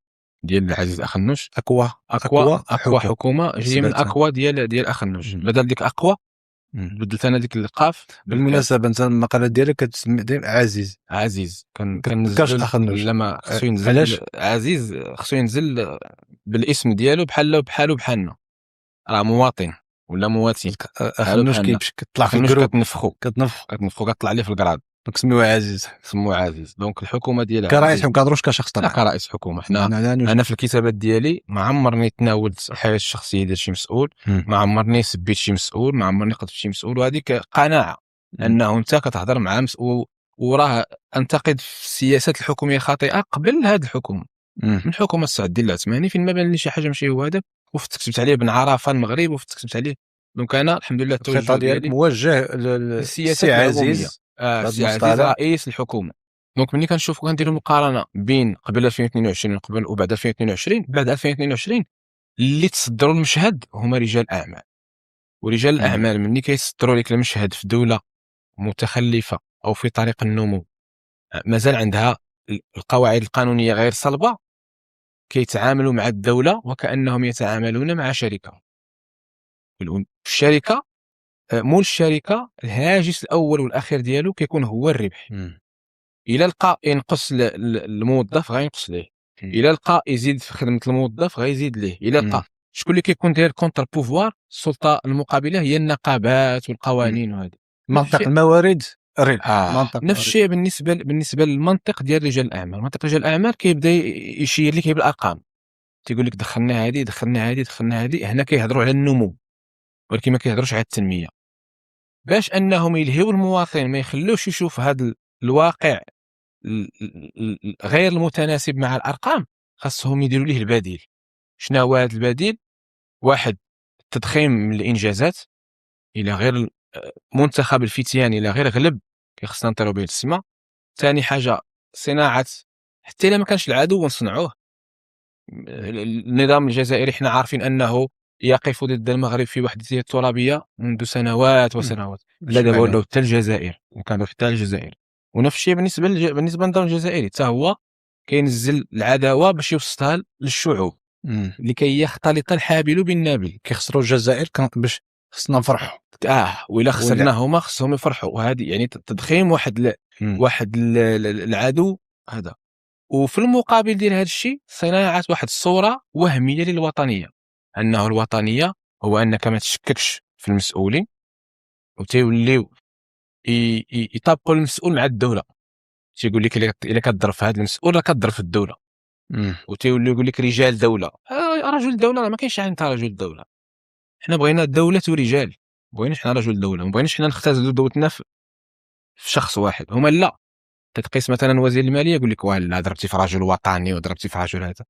ديال العزيز اخنوش. اقوى حكومه جايه من اقوى ديال اخنوش. بدل ديك اقوى بدلت انا ديك القاف. بالمناسبه انت المقاله ديالك كتسمي عزيز كنزل لما خصو ينزل عزيز، خصو ينزل بالاسم ديالو بحالو بحالنا. راه مواطن ولا مواتين. اخنوش كيطلع في الجروب كتنفخو كطلع ليه في الكراد، سميوه عزيز. دونك الحكومه ديال كرئيس ما كنهضروش كشخص طبعا. كرئيس حكومه حنا انا في الكتابات ديالي ما عمرني تناولت الحياه الشخصيه ديال شي مسؤول، ما عمرني سبيت شي مسؤول، ما عمرني قتلت شي مسؤول. وهذيك قناعه انه انت كتهضر مع مسؤول وراه انتقد في السياسات الحكوميه خاطئه قبل هذه الحكومه. من حكومه سعد الدين العثماني فين ما بان لي شي حاجه ماشي هو هذاك، وكتبت عليه بن عرفه المغرب، وكتبت عليه. دونك انا الحمد لله التوجه ديالك موجه للسي عزيز السي عزيز رئيس الحكومه. دونك ملي كنشوفوا كنديروا مقارنه بين قبل 2022 قبل وبعد 2022، بعد 2022 اللي تصدروا المشهد هما رجال اعمال. ورجال الاعمال ملي كيصدروا لك المشهد في دوله متخلفه او في طريق النمو مازال عندها القواعد القانونيه غير صلبه، كيتعاملوا مع الدوله وكانهم يتعاملون مع شركه. الشركه مول الشركه الهاجس الاول والاخير ديالو كيكون هو الربح. الى لقى ينقص الموظف غينقص ليه، الى لقى يزيد في خدمه الموظف غيزيد ليه، الى لقى شكون اللي كيكون داير كونتر بوفوار السلطه المقابله هي النقابات والقوانين وهذه. منطق الموارد الربح. نفس الشيء بالنسبه للمنطق ديال رجال الاعمال. منطق رجال الاعمال كيبدا يشير لك بالارقام، تيقول لك دخلنا هذه دخلنا هذه دخلنا هذه. هنا كيهضروا على النمو ولكن ما كيهضروش على التنميه. باش انهم يلهيو المواطن ما يخلوش يشوف هذا الواقع غير المتناسب مع الارقام، خاصهم يديروا ليه البديل. شنو هو هذا البديل؟ واحد، التضخيم من الانجازات الى غير منتخب الفتيان الى غير غلب كيخصنا نطيروا به السما. ثاني حاجه صناعه، حتى الا ما كانش العدو ونصنعوه. النظام الجزائري حنا عارفين انه يقف ضد المغرب في وحدته الترابيه منذ سنوات وسنوات. لا دابا ولاو حتى الجزائر وكانوا حتى الجزائر. ونفس الشيء بالنسبه للنظام الجزائري حتى هو كينزل العداوه باش يوصلها للشعوب لكي يختلط الحابل بالنابل. كيخسروا الجزائر باش خصنا نفرحوا. وإلا خسرناهما خصهم يفرحوا. وهذه يعني تضخيم واحد العدو هذا. وفي المقابل ديال هذا الشيء صناعه واحد الصوره وهميه للوطنيه، انه الوطنيه هو انك ما تشككش في المسؤولين وتيوليو يطابقوا المسؤول مع الدوله. تيقول لك الا كضرب في هذا المسؤول راه كضرب في الدوله. وتيوليو يقول لك رجال دوله. رجل دوله ما كاينش انت رجل دوله. حنا بغينا دوله ورجال، بغيناش حنا رجل دوله، ما بغيناش حنا نختزلوا دولتنا في شخص واحد. هما لا، تتقيس مثلا وزير الماليه يقول لك واه ضربتي في رجل وطني وضربتي في رجل هذا.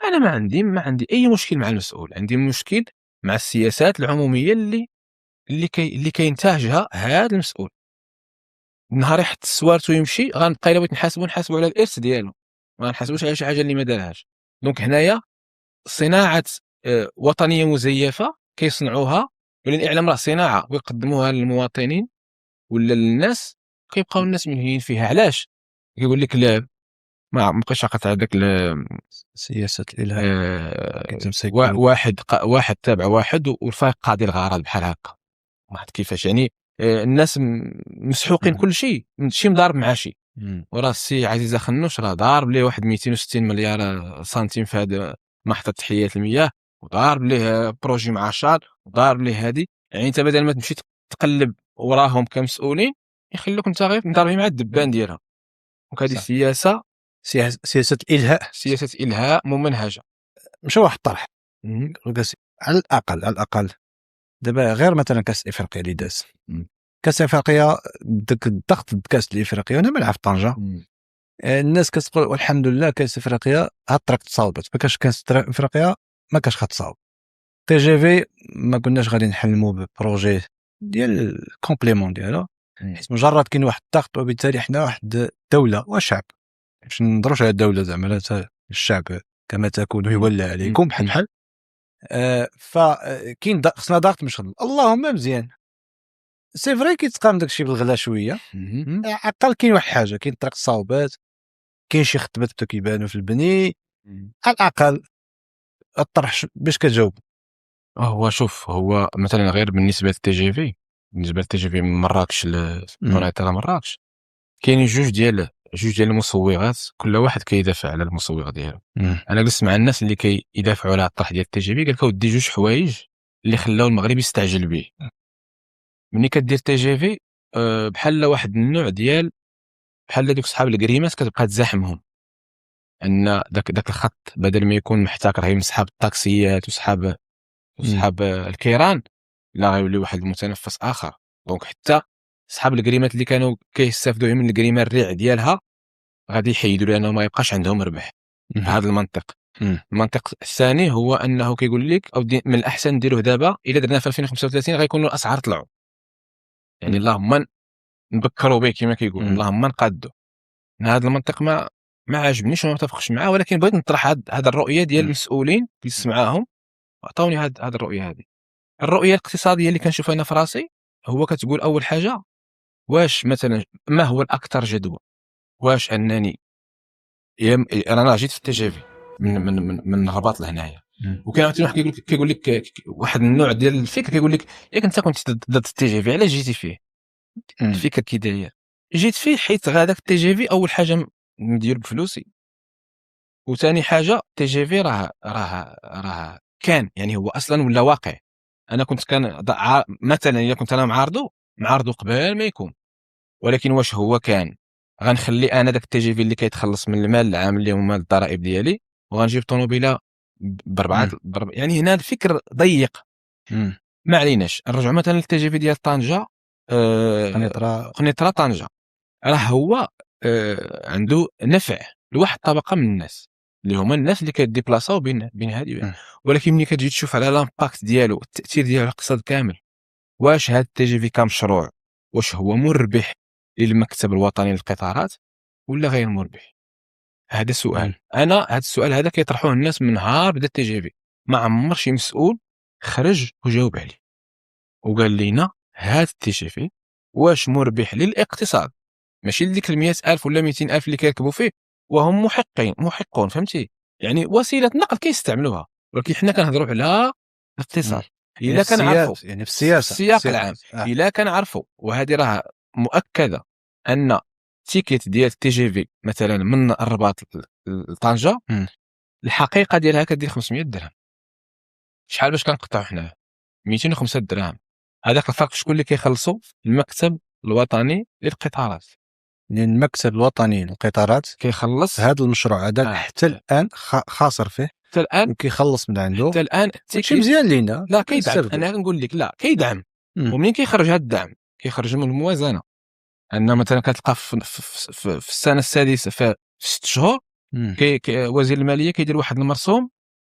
انا ما عندي اي مشكل مع المسؤول، عندي مشكل مع السياسات العموميه اللي كينتهجها هذا المسؤول. نهار يحط السوارت ويمشي غنبقى الا بغيت نحاسبوا على الارث ديالو، ما نحاسبوش على شي حاجه اللي ما دارهاش. دونك هنايا صناعه وطنيه مزيفه كيصنعوها، ولكن اعلام راه صناعه ويقدموها للمواطنين ولا للناس، كيبقاو الناس منهيين فيها. علاش؟ كيقول لك لا ما بقيتش عقلت على داك سياسه الالهاء. واحد تابع واحد والفريق قاضي الغرض بحال هكا. ما عرفت كيفاش يعني. الناس مسحوقين كل شيء، شي مضارب مع شي. وراه السي عزيز خنوش راه ضارب ليه واحد 260 مليار سنتيم في هذا محطه تحليه المياه، وضارب ليه بروجي مع شار، وضارب ليه هذه. يعني انت بدل ما تمشي تقلب وراهم كمسؤولين يخلوك انت غير مضاربين مع الدبان ديالها. وهذه سياسه الالهاء، سياسه الهاء ممنهجه. مش واحد الطرح. على الاقل دابا غير مثلا كاس افريقيا اللي داز. كاس افريقيا داك الضغط كاس الافريقيا انا ملعب في طنجه. الناس كتقول والحمد لله كاس افريقيا هاد الطريق تصاوبت. ما كاش كاس افريقيا ما كاش غتصاوب. تي جي في ما كناش غادي نحلموا ببروجي ديال الكومبليمون ديالها، حيت مجرد كاين واحد الضغط وبالتالي حنا واحد الدوله وشعب. باش نهضروش على الدوله زعما لا الشعب كما تكون يولى عليكم بحال فكاين خصنا ضغط مش اللهم مزيان. سي فري كيتقام داكشي بالغلا شويه. عقل كاين واحد الحاجه، كاين طريق الصاوبات، كاين شي خطبات بداو كيبانوا في البني. على الاقل الطرح باش كتجاوب. هو شوف، هو مثلا غير بالنسبه للتي جي في من مراكش لمناطق مراكش كاينين جوج ديال المصوغات، كل واحد كيدافع على المصوغ ديالو. انا جلست مع الناس اللي كيدافعوا على الطرح ديال التي جي في، قال لك ودي جوج حوايج اللي خلاو المغرب يستعجل به. ملي كدير تي جي في بحال واحد النوع ديال بحال دوك صحاب الكريمات كتبقى تزاحمهم، ان داك الخط بدل ما يكون محتكر هي من صحاب الطاكسيات وصحاب الكيران، لا غيولي واحد المتنفس اخر. دونك حتى صحاب الكريمات اللي كانوا كيستافدوا من الكريمه الريع ديالها غادي يحيدوا لانه ما يبقاش عندهم ربح. هذا المنطق. المنطق الثاني هو انه كيقول لك او من الاحسن نديروه دابا، الا درنا في 2035 غيكونوا الاسعار طلعوا. يعني اللهم نبكروا به كما كيقول مم. اللهم نقادو. هذا المنطق ما عجبنيش وما متفقش معاه، ولكن بغيت نطرح هذا الرؤيه ديال مم. المسؤولين اللي سمعاهم وعطاوني هذه الرؤيه هذه. الرؤيه الاقتصاديه اللي كنشوف انا في راسي هو كتقول اول حاجه، واش مثلا ما هو الاكثر جدوى؟ واش انني انا جيت في التي جي في من الرباط لهنايا، مم. وكان عاوتاني واحد كيقول لك واحد النوع ديال الفكر كيقول لك ياك انت كنت ضد التي جي في، علاش جيتي فيه؟ مم. الفكر كي داير، جيت فيه حيت هذاك التي جي في اول حاجه ندير بفلوسي، وثاني حاجه تي جي في راه كان يعني هو اصلا ولا واقع. انا كنت مثلا الا كنت انا معارضه قبل ما يكون، ولكن واش هو كان غنخلي انا داك التي جي في اللي كيتخلص من المال العام اللي هما الضرائب ديالي وغنجيب طوموبيله بربعه يعني هنا الفكر ضيق. مم. ما عليناش نرجعوا مثلا للتي جي في ديال طنجه، قنيطره طنجه، راه هو عنده نفع لواحد الطبقه من الناس اللي هما الناس اللي كيديبلاصاو بين هذه. ولكن ملي كتجي تشوف على لامباكت ديالو التاثير ديالو على الاقتصاد كامل، واش هذا التي جي في كمشروع واش هو مربح للمكتب الوطني للقطارات ولا غير مربح؟ هذا سؤال. انا هذا السؤال هذا كيطرحوه الناس من نهار بدا التي جي في، ما عمر شي مسؤول خرج وجاوب عليه وقال لنا هذا التي جي في واش مربح للاقتصاد، ماشي لديك 100,000 ولا 200,000 اللي كيركبوا فيه وهم محقون فهمتي؟ يعني وسيله نقل كيستعملوها، ولكن حنا كنهضروا على الاقتصاد. الا كنعرفوا يعني في السياسه في السياق العام الا كنعرفوا، وهذه راه مؤكده ان تيكيت ديال التي جي في مثلا من الرباط لطنجه الحقيقه ديالها كدير 500 درهم. شحال باش كنقطعوا حنا؟ 205 درهم. هذاك الفرق شكون اللي كيخلصوا؟ المكتب الوطني للقطارات. المكتب الوطني للقطارات كيخلص هذا المشروع هذا حتى الان خاسر فيه، حتى الان وكيخلص من عنده حتى الان شي مزيان لينا. لا كيدعم، انا كنقول لك لا كيدعم. ومنين كيخرج هذا الدعم كيخرج من الموازنه، ان مثلا كتلقى في السنه السادسه في 6 شهور وزير الماليه كيدير واحد المرسوم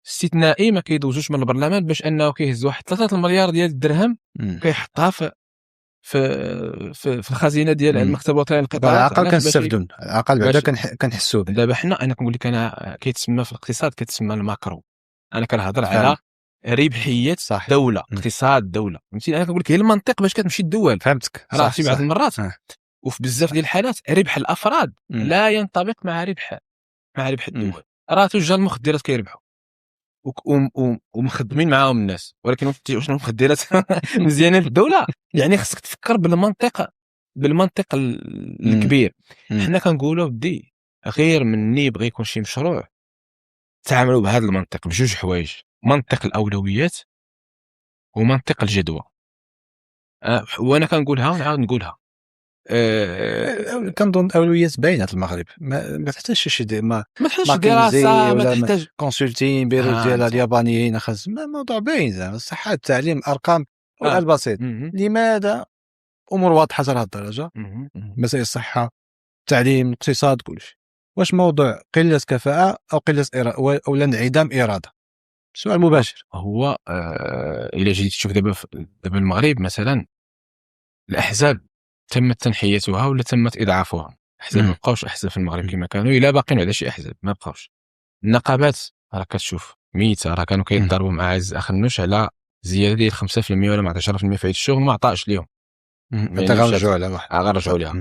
استثنائي ما كيدوزوش من البرلمان باش انه كيهز واحد 3 المليار ديال الدرهم كيحطها في الخزينه ديال المكتب الوطني للقطارات. على الاقل كنستافدوا، على الاقل بعدا كنحسوا به. دابا حنا انا كنقول لك انا كيتسمى في الاقتصاد كيتسمى الماكرو، انا كنهضر على ربحيه دوله، اقتصاد دوله، فهمتي؟ انا كنقول لك هي المنطق باش كتمشي الدول. فهمتك راه في بعض المرات وفي بزاف ديال الحالات ربح الافراد لا ينطبق مع ربح الدول. راه توجه المخدرات كيربحوا ومخدمين معاهم الناس، ولكن واش المخدرات مزيانين في الدوله؟ يعني خصك تفكر بالمنطق الكبير. حنا كنقولوا بدي غير مني يبغي يكون شي مشروع تعاملوا بهذا المنطق بجوج حوايج، منطق الاولويات ومنطق الجدوى. وانا كنقولها ونعاود نقولها. كنظن الاولويات باينه في المغرب، ما تحتاجش شي ما تحتاجش دراسه، ما تحتاج كونسلتين بيرو ديال اليابانيين. خاص الموضوع باين زعما الصحه، التعليم، الارقام البسيط. لماذا امور واضحه لهذه الدرجه؟ مسائل الصحه، التعليم، الاقتصاد، كلشي. واش موضوع قله كفاءه او قله او انعدام اراده؟ سؤال مباشر. هو الى جيت تشوف دابا المغرب مثلا، الاحزاب تمت تنحيتها ولا تمت اضعافها؟ احزاب ما بقاوش احزاب في المغرب كما كانوا، الا باقيين على شي احزاب ما بقاوش. النقابات راه كتشوف ميته، راه كانوا كيضربوا مع عز اخنوش على زياده ديال 5% ولا مع 10% في عيد الشغل، ما عطاش لهم. غنرجعوا على واحد، غنرجعوا لها.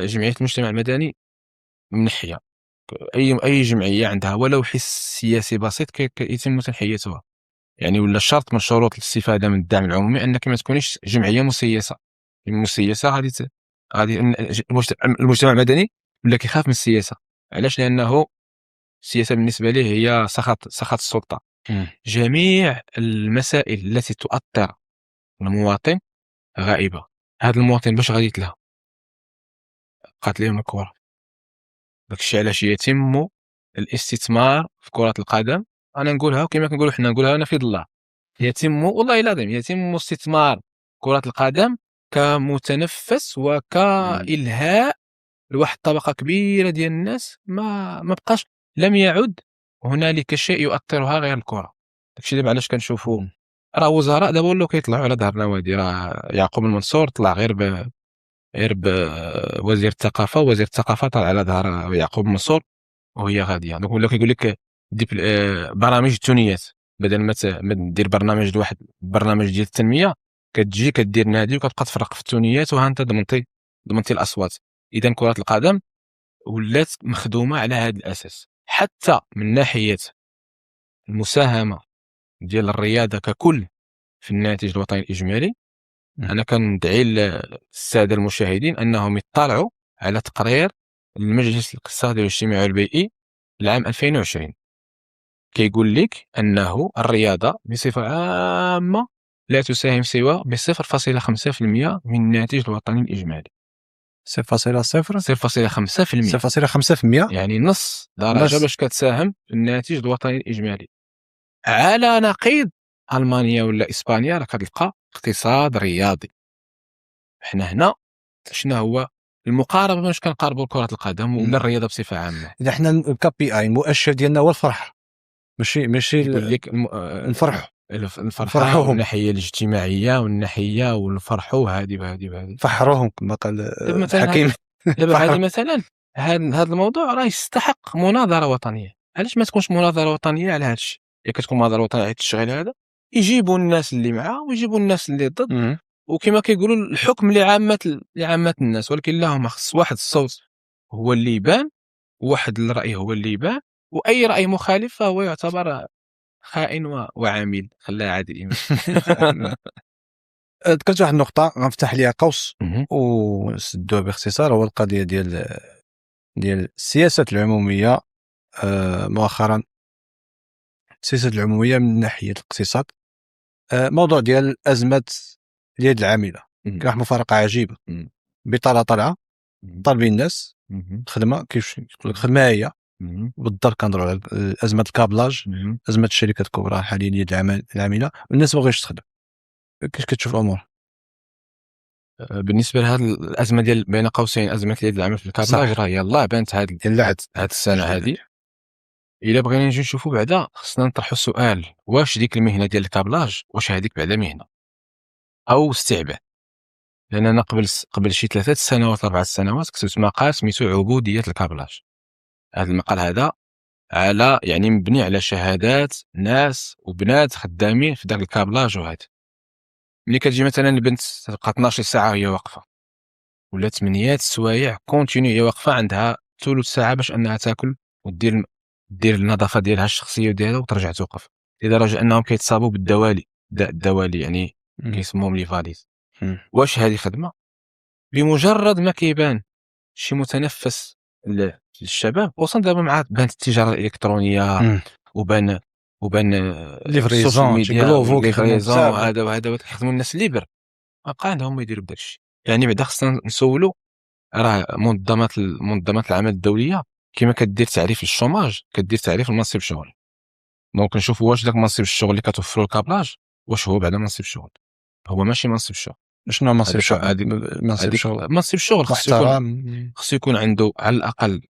جمعيه المجتمع المدني من ناحيه اي جمعيه عندها ولو حس سياسي بسيط يتم تنحيتها. يعني ولا شرط من شروط الاستفاده من الدعم العمومي انك ما تكونيش جمعيه مسيسه. المسيسه غادي المجتمع المدني ولا كيخاف من السياسه. علاش؟ لانه السياسه بالنسبه ليه هي سخط السلطه. جميع المسائل التي تؤثر المواطن غائبه. هذا المواطن باش غادي يتلها؟ قالت لهم الكره. داكشي علاش يتم الاستثمار في كره القدم. انا نقولها كما كنقولوا حنا، نقولها انا في الله، يتم والله العظيم يتم استثمار كره القدم كمتنفس وكإلهاء لواحد طبقه كبيره ديال الناس. ما بقاش، لم يعد هنالك شيء يؤثرها غير الكره. داكشي دابا علاش كنشوفوا راه وزراء دابا ولاو كيطلعوا على ظهر نوادي. راه يعقوب المنصور طلع غير غير وزير الثقافه، وزير الثقافه طلع على ظهر يعقوب منصور وهي غاديه. دونك ولا كيقول لك برامج التونيات، بدل ما دير برنامج لواحد برنامج ديال التنميه، كتجي كدير نادي وكتبقى تفرق في التونيات، وها انت ضمنتي الاصوات. اذا كره القدم ولات مخدومه على هذا الاساس، حتى من ناحيه المساهمه ديال الرياضه ككل في الناتج الوطني الاجمالي. انا كندعي للساده المشاهدين انهم يطلعوا على تقرير المجلس الاقتصادي والاجتماعي والبيئي العام 2020، كيقول لك انه الرياضه بصفه عامه لا تساهم سوى ب 0.5% من الناتج الوطني الاجمالي. 0.0 0.5%، 0.5%. يعني نص درجه باش كتساهم في الناتج الوطني الاجمالي. على نقيض المانيا ولا اسبانيا راه كتلقى اقتصاد رياضي. حنا هنا شنو هو المقاربه باش كنقاربوا كره القدم ولا الرياضه بصفه عامه؟ اذا حنا الكابي اي المؤشر ديالنا هو الفرح، ماشي يقول لك نفرحوا الفرحه والناحيه الاجتماعيه والناحيه ونفرحوا هذه بهذه فحروهم كما قال الحكيم. دابا هذه مثلا هذا الموضوع راه يستحق مناظره وطنيه. علاش ما تكونش مناظره وطنيه على هذا الشيء؟ كتكون مناظره وطنيه على التشغيل هذا، يجيبوا الناس اللي معاه ويجيبوا الناس اللي ضد، وكما كيقولوا الحكم لعامه الناس، ولكن اللهم خص واحد الصوت هو اللي يبان، وواحد الراي هو اللي يبان، واي راي مخالف فهو يعتبر خائن وعميل. خلاها عادل امام. ذكرت واحد النقطه غنفتح ليها قوس ونسدوها باختصار، هو القضيه ديال السياسات العموميه. مؤخرا السياسات العموميه من ناحيه الاقتصاد، موضوع ديال ازمه اليد العامله. كاين واحد المفارقه عجيبه، بطاله طالعه طالبين الناس الخدمه، كيف يقول لك الخدمه هي بالضبط. كنهضروا على ازمه الكابلاج، ازمه الشركات الكبرى حاليا اليد العامله، والناس ما بغيتش تخدم. كيفاش كتشوف الامور؟ بالنسبه لهذه الازمه ديال بين قوسين ازمه اليد العامله في الكابلاج، راه يلاه بانت هذه السنه هذه. الا بغينا نجي نشوفوا بعدا خصنا نطرحوا السؤال، واش ديك المهنه ديال الكابلاج واش هذيك بعدا مهنه او استعباد؟ لان انا قبل شي 3 سنوات 4 سنوات كتبت مقال سميتو عبوديه الكابلاج. هذا المقال هذا على يعني مبني على شهادات ناس وبنات خدامين في داك الكابلاج. وهذا ملي كتجي مثلا البنت تبقى 12 ساعه هي واقفه، ولا 8 سوايع كونتينيو هي واقفه، عندها ثلث ساعه باش انها تاكل ودير النظافه ديالها الشخصيه وديالها وترجع توقف، لدرجه انهم كيتصابوا بالدوالي. الدوالي يعني كيسموهم لي فاليز. واش هذه خدمه؟ بمجرد ما كيبان شي متنفس للشباب، وصل دابا مع بانت التجاره الالكترونيه وبان السوشيال ميديا ليفريزون وهذا كيخدموا الناس ليبر، ما بقى عندهم ما يديروا بداك الشيء. يعني بعدا خصنا نسولوا، راه منظمات العمل الدوليه كما كدير تعريف للشوماج كدير تعريف لمنصب الشغل. دونك نشوفوا واش داك منصب الشغل اللي كتوفروا الكابلاج واش هو بعدا منصب الشغل. هو ماشي منصب الشغل. شنو منصب الشغل؟ منصب الشغل خصو يكون عنده على الاقل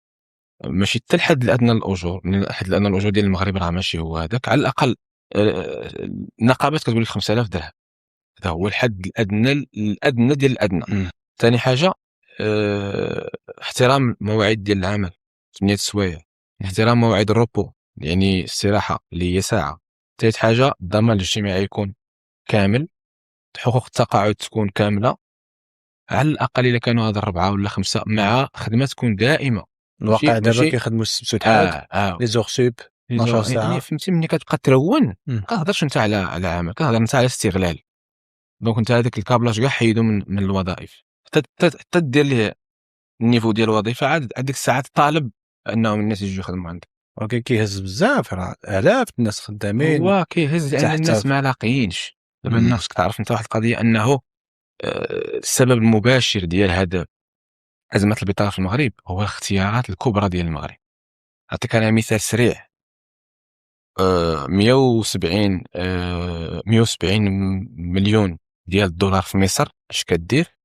ماشي حتى الحد الادنى للاجور، من الحد الادنى للاجور ديال المغرب راه ماشي هو هذاك. على الاقل النقابات كتقول لك 5000 درهم، هذا هو الحد الادنى ديال الادنى. ثاني حاجه احترام المواعيد ديال العمل 8 سوايع، احترام مواعيد الروبو يعني استراحه اللي هي ساعه. ثالث حاجه الضمان الاجتماعي يكون كامل، حقوق التقاعد تكون كامله على الاقل الا كانوا هذا 4 ولا 5، مع خدمه تكون دائمه. الواقع دابا كيخدموا السبت والحد لي زور سوب 12 ساعه. يعني فهمتي ملي كتبقى ترون ما كتهضرش انت على عمل، كتهضر انت على استغلال. دونك انت هذاك الكابلاج كاع حيدو من الوظائف، حتى دير ليه النيفو ديال الوظيفه، عاد ديك الساعات طالب انهم الناس يجوا يخدموا عندك. ولكن كيهز بزاف، راه الاف الناس خدامين. هو كيهز لان الناس ما لاقيينش. دابا الناس خصك تعرف انت واحد القضيه، انه السبب المباشر ديال هذا ازمه البطاله في المغرب هو الاختيارات الكبرى ديال المغرب. اعطيك انا مثال سريع. 170 مليون ديال الدولار في مصر اش كدير،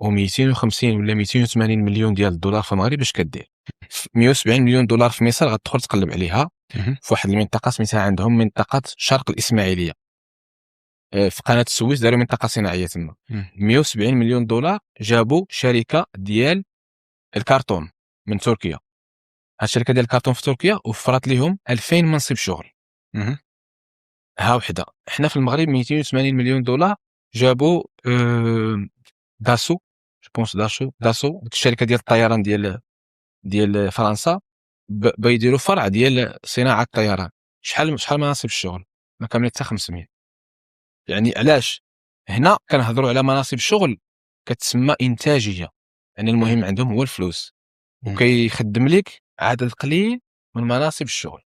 و250 ولا 280 مليون ديال الدولار في المغرب اش كدير. 170 مليون دولار في مصر غتدخل تقلب عليها في واحد المنطقه سميتها عندهم منطقه شرق الاسماعيليه. في قناه السويس داروا منطقه صناعيه تما. 170 مليون دولار جابوا شركه ديال الكرتون من تركيا. هاد الشركه ديال الكرتون في تركيا وفرت لهم 2000 منصب شغل. ها وحده. حنا في المغرب 280 مليون دولار جابوا داسو جوبونس داسو الشركه ديال الطيران ديال فرنسا بيديروا فرع ديال صناعه الطيران. شحال مناصب الشغل؟ ما كاملين حتى 500. يعني علاش هنا كنهضروا على مناصب شغل كتسمى انتاجيه، يعني المهم عندهم هو الفلوس وكيخدم لك عدد قليل من مناصب الشغل.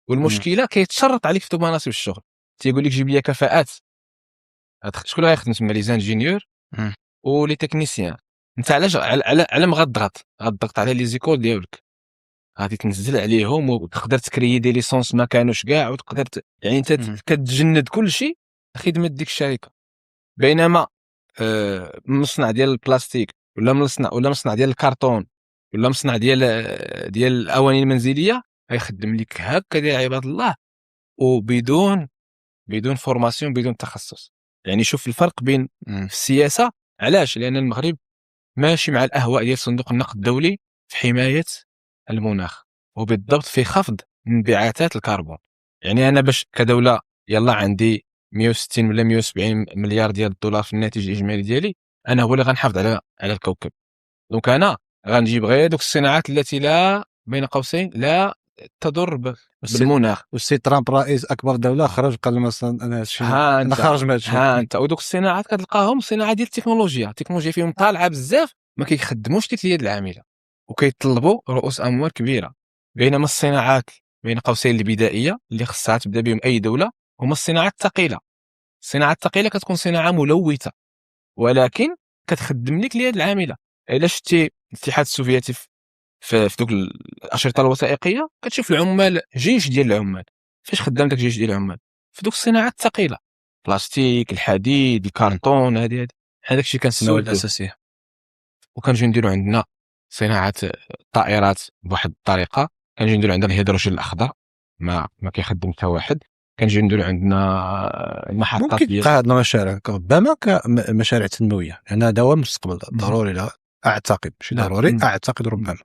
والمشكله كيتشرط عليك في دوك مناصب الشغل، تيقول لك جيب لي كفاءات. شكون اللي غيخدم تما؟ لي زانجينيور ولي تكنيسيان. انت علاش على ما غضغط على لي زيكول ديالك، غادي تنزل عليهم وتقدر تكري دي ليسونس ما كانوش كاع، وتقدر يعني انت كتجند كل شيء خدمه ديك الشركه. بينما مصنع ديال البلاستيك ولا مصنع ديال الكرتون ولا مصنع ديال الاواني المنزليه غيخدم لك هكا ديال عباد الله وبدون فورماسيون بدون تخصص. يعني شوف الفرق بين في السياسه. علاش؟ لان المغرب ماشي مع الاهواء ديال صندوق النقد الدولي في حمايه المناخ وبالضبط في خفض انبعاثات الكربون. يعني انا باش كدوله يلا عندي 160 ولا 170 مليار ديال الدولار في الناتج الاجمالي ديالي، انا هو اللي غنحافظ على الكوكب. دونك انا غنجيب غير دوك الصناعات التي لا بين قوسين لا تضر بالمناخ. والسي ترامب رئيس اكبر دوله خرج قال مثلا انا خارج من هادشي. ها انت ودوك الصناعات كتلقاهم صناعه ديال التكنولوجيا فيهم طالعه بزاف، ما كيخدموش ديك اليد العامله وكيطلبوا رؤوس اموال كبيره. بينما الصناعات بين قوسين البدائيه اللي خصها تبدا بهم اي دوله هما الصناعات الثقيله. الصناعه الثقيله كتكون صناعه ملوثه ولكن كتخدم لك اليد العامله. الا شتي الاتحاد السوفيتي في دوك الاشرطه الوثائقيه كتشوف العمال، جيش ديال العمال. فاش خدام داك الجيش ديال العمال؟ في دوك الصناعات الثقيله، بلاستيك، الحديد، الكرتون. هذه حنا داكشي كنسناو الاساسيه. وكنجيو نديرو عندنا صناعه الطائرات بواحد الطريقه، كنجيو نديرو عندنا الهيدروجين الاخضر ما كيخدم حتى واحد. كنجيو نديرو عندنا المحطات ممكن تبقى هاد المشاريع ربما كمشاريع تنمويه، لان هذا هو المستقبل ضروري. لا اعتقد ماشي ضروري، اعتقد ربما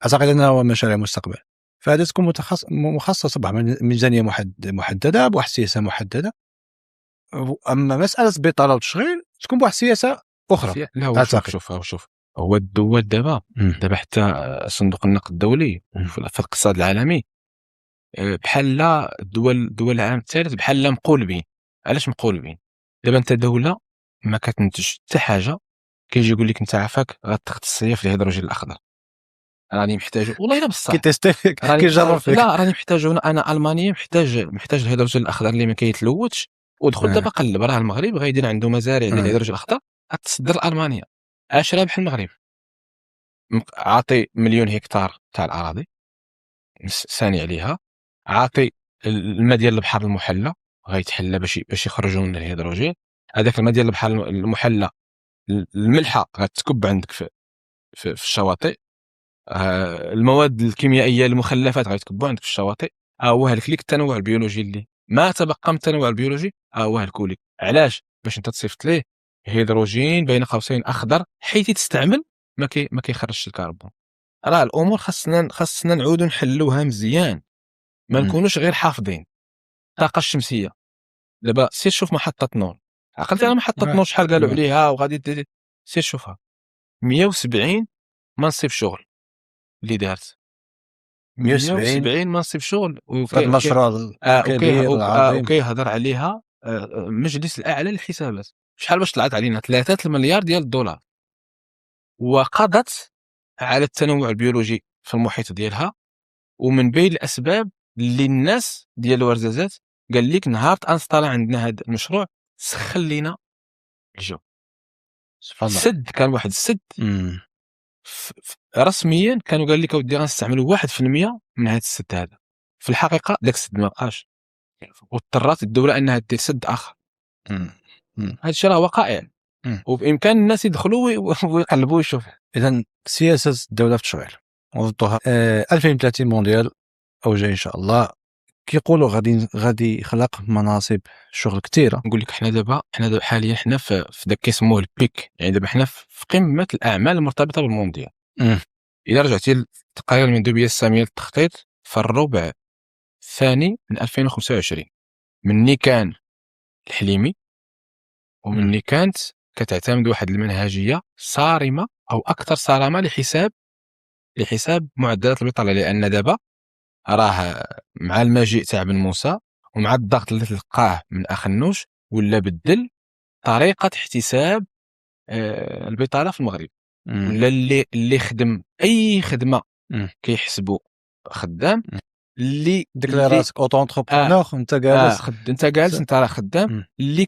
اعتقد انه هو مشاريع مستقبل. فهذا تكون مخصصه بميزانيه محدده بواحد السياسه محدده. اما مساله بطاله وتشغيل تكون بواحد السياسه اخرى. لا هو شوف هو الدول دابا حتى صندوق النقد الدولي في الاقتصاد العالمي بحال الدول العالم الثالث بحال مقولبين. علاش مقولبين؟ دابا انت دوله ما كتنتج حتى حاجه كيجي يقول لك انت عافاك غتختص في الهيدروجين الاخضر. راني محتاج والله الا بصح كيجرب فيك. لا راني محتاج انا المانيا محتاج الهيدروجين الاخضر اللي ما كيتلوثش. ودخل دابا قلب راه المغرب غيدير عنده مزارع ديال الهيدروجين الاخضر غتصدر لالمانيا. اش رابح المغرب؟ عاطي 1,000,000 هكتار تاع الاراضي ساني عليها، عاطي الماء ديال البحر المحلى غيتحلى باش يخرجوا من الهيدروجين. هذاك الماء ديال البحر المحلى الملحه غتكب عندك في الشواطئ. المواد الكيميائيه المخلفات غيتكبوا عندك في الشواطئ. هو هلك لك التنوع البيولوجي اللي ما تبقى من التنوع البيولوجي هو هلكولي. علاش؟ باش انت تصيفط ليه هيدروجين بين قوسين اخضر حيت تستعمل ما كيخرجش الكربون. راه الامور خاصنا نعودوا نحلوها مزيان، ما نكونوش غير حافظين. الطاقه الشمسيه دابا سير شوف محطه نور. عقلت على محطه نور شحال قالوا عليها وغادي سير شوفها 170 منصب شغل اللي دارت 170 منصب شغل المشروع الكبير العظيم وكيهضر عليها مجلس الاعلى للحسابات. شحال باش طلعت علينا 3 مليار ديال الدولار وقضت على التنوع البيولوجي في المحيط ديالها. ومن بين الاسباب اللي الناس ديال الورزازات قال لك نهار انسطال عندنا هذا المشروع سخن لينا الجو. سبحان الله. السد كان واحد السد رسميا كانوا قال لك اودي غنستعملوا 1% من هذا السد هذا. في الحقيقه داك السد ما بقاش واضطرت الدوله انها دير سد اخر. هذا الشيء راه وقائع وبامكان الناس يدخلوا ويقلبوا ويشوفوا. اذا سياسه الدوله في التشغيل وضوها 2030 مونديال او جاي ان شاء الله كيقولوا غادي يخلق مناصب شغل كثيره. نقول لك حنا دابا حاليا حنا في داك كيسموه البيك، يعني دابا حنا في قمه الاعمال المرتبطه بالمونديال. الا رجعتي للتقارير من دوبيا الساميه للتخطيط في الربع الثاني من 2025 مني كان الحليمي ومني كانت كتعتمد واحد المنهجيه صارمه او اكثر صرامه لحساب معدلات البطاله، لان دابا راه مع المجيء تاع بن موسى ومع الضغط اللي تلقاه من اخنوش ولا بدل طريقه احتساب البطاله في المغرب. ولا اللي خدم اي خدمه كيحسبوا خدام، اللي ديك اللي راسك اوتو انتربرونور انت جالس انت جالس انت راه خدام، اللي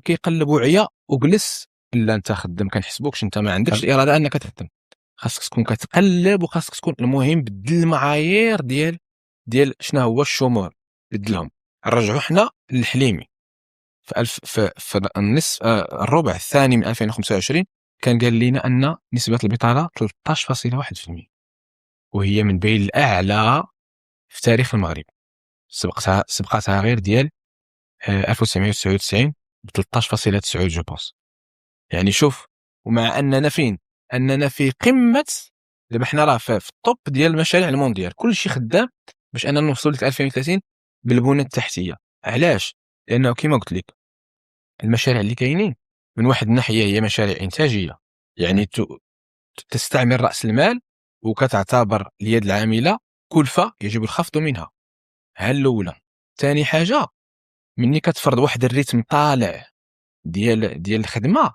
كيقلب وعيا وجلس، الا انت خدام كنحسبوكش، انت ما عندكش الاراده انك تخدم، خاصك تكون كتقلب وخاصك تكون المهم بدل المعايير ديال شنو هو الشمول بدلهم. نرجعوا حنا للحليمي في النصف الربع الثاني من 2025 كان قال لنا ان نسبه البطاله 13.1%، وهي من بين الاعلى في تاريخ المغرب، سبقتها غير ديال 1999 ب 13.9 جو بونس. يعني شوف، ومع اننا فين، اننا في قمه، دابا حنا راه في الطوب ديال المشاريع المونديال، كل شيء خدام باش اننا نوصلوا ل 2030 بالبنى التحتيه. علاش؟ لانه كما قلت لك المشاريع اللي كاينين من واحد الناحيه هي مشاريع انتاجيه، يعني تستعمل راس المال وكتعتبر اليد العامله كلفه يجب الخفض منها. الاولى. ثاني حاجه، مني كتفرض واحد الريتم طالع ديال الخدمه،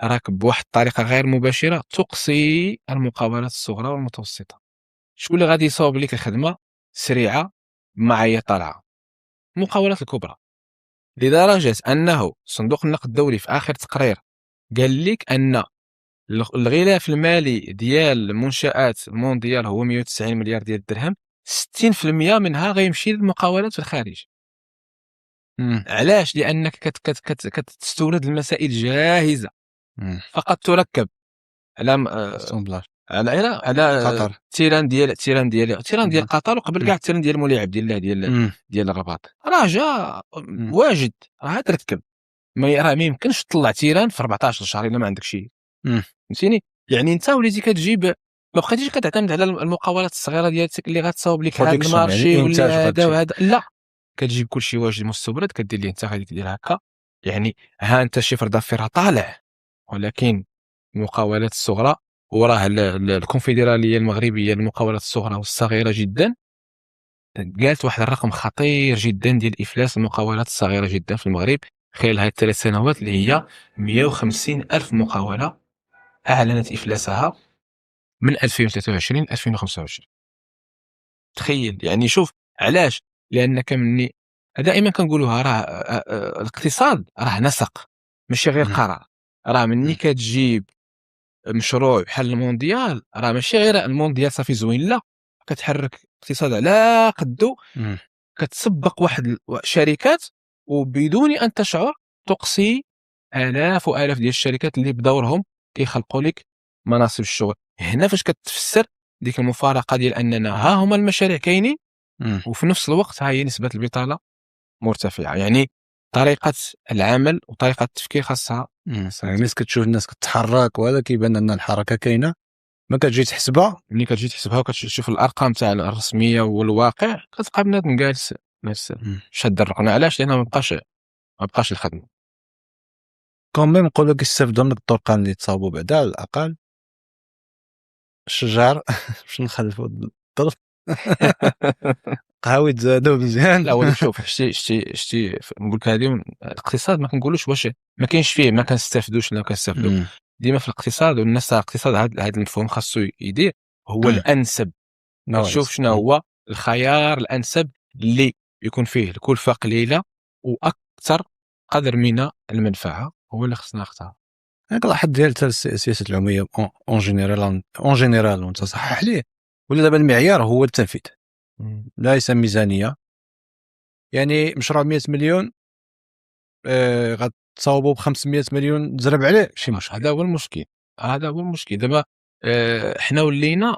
راك بواحد الطريقه غير مباشره تقصي المقاولات الصغرى والمتوسطه. شكون اللي غادي يصاوب لك الخدمه سريعه معايير طالعه؟ المقاولات الكبرى، لدرجه انه صندوق النقد الدولي في اخر تقرير قال لك ان الغلاف المالي ديال المنشآت المونديال هو 190 مليار ديال الدرهم، 60% منها غيمشي للمقاولات في الخارج. علاش؟ لانك كتستورد المسائل جاهزه فقط تركب على قطر، التيران ديال قطر، وقبل كاع التيران ديال ملاعب ديال الرباط راه جا واجد، راه تركب. راه ما يمكنش تطلع تيران في 14 شهر الا ما عندك شي، فهمتيني؟ يعني انت وليتي كتجيب، ما بقيتيش كتعتمد على المقاولات الصغيره ديالك اللي غتصاوب لك هذا المارشي ولا هذا وهذا، لا، كتجيب كل شيء واجد مستورد، كدير ليه انت غادي دير هكا. يعني ها انت شي فرض فيها طالع، ولكن المقاولات الصغرى، وراه الكونفدراليه المغربيه للمقاولات الصغرى والصغيره جدا قالت واحد الرقم خطير جدا ديال افلاس المقاولات الصغيره جدا في المغرب خلال هذه الثلاث سنوات، اللي هي 150 الف مقاوله اعلنت افلاسها من 2023 ل 2025. تخيل يعني، شوف علاش؟ لانك مني دائما كنقولوها، راه الاقتصاد راه نسق ماشي غير قرار. راه مني كتجيب مشروع بحال المونديال، راه ماشي غير المونديال صافي زوين، لا، كتحرك اقتصاد على قدو، كتسبق واحد الشركات وبدون ان تشعر تقصي الاف والاف ديال الشركات اللي بدورهم كيخلقوا لك مناصب الشغل. هنا فاش كتفسر ديك المفارقه ديال اننا ها هما المشاريع كاينين وفي نفس الوقت ها هي نسبه البطاله مرتفعه. يعني طريقه العمل وطريقه التفكير خاصها. يعني كتشوف الناس كتحرك ولا كيبان ان الحركه كاينه، ما كتجي تحسبها، ملي كتجي تحسبها وكتشوف الارقام تاع الرسميه والواقع، كتلقى بنادم جالس شاد الرقم. علاش؟ لانه ما بقاش الخدمه. كوميم نقولوا كيستافدوا من الطرقان اللي تصاوبوا بعدا على الاقل الشجر باش نخلفوا الظرف قهاوي تزادوا مزيان. لا ولكن شوف، شتي نقول لك هذه الاقتصاد ما كنقولوش واش ما كاينش فيه ما كنستافدوش ولا كنستافدوا. ديما في الاقتصاد والناس تاع الاقتصاد هذا المفهوم خاصو يدير هو الانسب. شوف شنو هو الخيار الانسب اللي يكون فيه الكلفه قليله واكثر قدر من المنفعه، هو اللي خصنا نختار. هاك الواحد ديال السياسه العموميه اون جينيرال وانت صحح ليه، ولا دابا المعيار هو التنفيذ ليس ميزانيه. يعني مشروع 100 مليون غتصاوبوا ب 500 مليون تزرب عليه شي مشكل. هذا هو المشكل دابا. حنا ولينا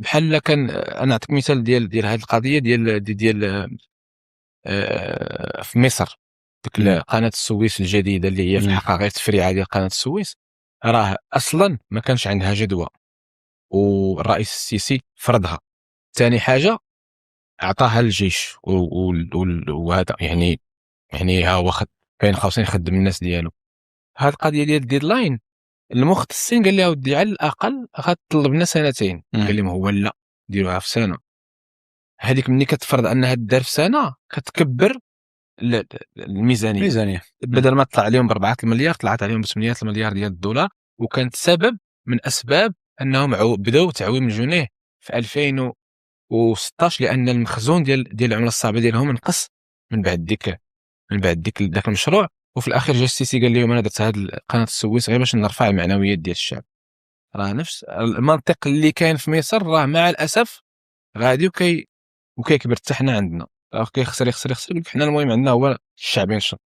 بحال كان، انا نعطيك مثال ديال هذه القضيه ديال في مصر ديك قناه السويس الجديده اللي هي في الحقيقه غير تفريعه ديال قناه السويس، راه اصلا ما كانش عندها جدوى، والرئيس السيسي فرضها. ثاني حاجه اعطاها للجيش وهذا يعني ها هو بين قوسين خدم الناس ديالو. هاد القضيه ديال الديدلاين المختصين قال لي ودي على الاقل غتطلب لنا سنتين. قال لهم هو لا ديروها في سنه. هذيك ملي كتفرض انها دار في سنه كتكبر الميزانيه. بدل ما طلع عليهم ب4 المليار طلعت عليهم ب8 المليار ديال الدولار، وكانت سبب من اسباب انهم بداو تعويم الجنيه في 2016 لان المخزون ديال العمله الصعبه ديالهم نقص من بعد ديك ذاك المشروع. وفي الاخير جا السيسي قال لهم انا درت هذه قناه السويس غير باش نرفع المعنويات ديال الشعب. راه نفس المنطق اللي كاين في مصر راه مع الاسف غادي وكيكبر حتى حنا عندنا. راه كيخسر حنا المهم عندنا هو الشعب ينشط.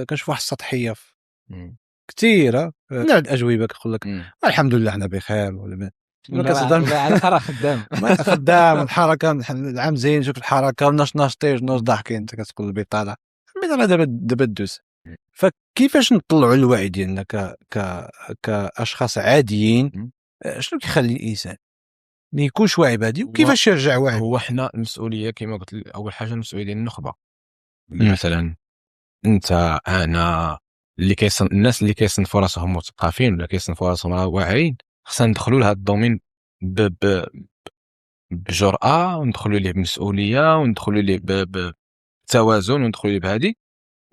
كنشوف واحد السطحيه كثيره من الاجوبه كتقول لك الحمد لله حنا بخير ولا ما كتصدم على راه خدام خدام الحركه العام زين شوف الحركه وناش ناشطين وناش ضاحكين. انت كتقول البطاله دابا دوز. فكيفاش نطلعوا الوعي ديالنا كاشخاص عاديين؟ شنو كيخلي الانسان ما يكونش واعي بهذه وكيفاش يرجع واعي؟ هو حنا المسؤوليه كما قلت اول حاجه المسؤوليه ديال النخبه. مثلا انت انا الناس اللي كيصنفوا راسهم مثقفين ولا كيصنفوا راسهم واعيين خصنا ندخلوا لهذا الدومين بجرأه وندخلوا ليه بمسؤوليه وندخلوا ليه بتوازن وندخلوا ليه بهذه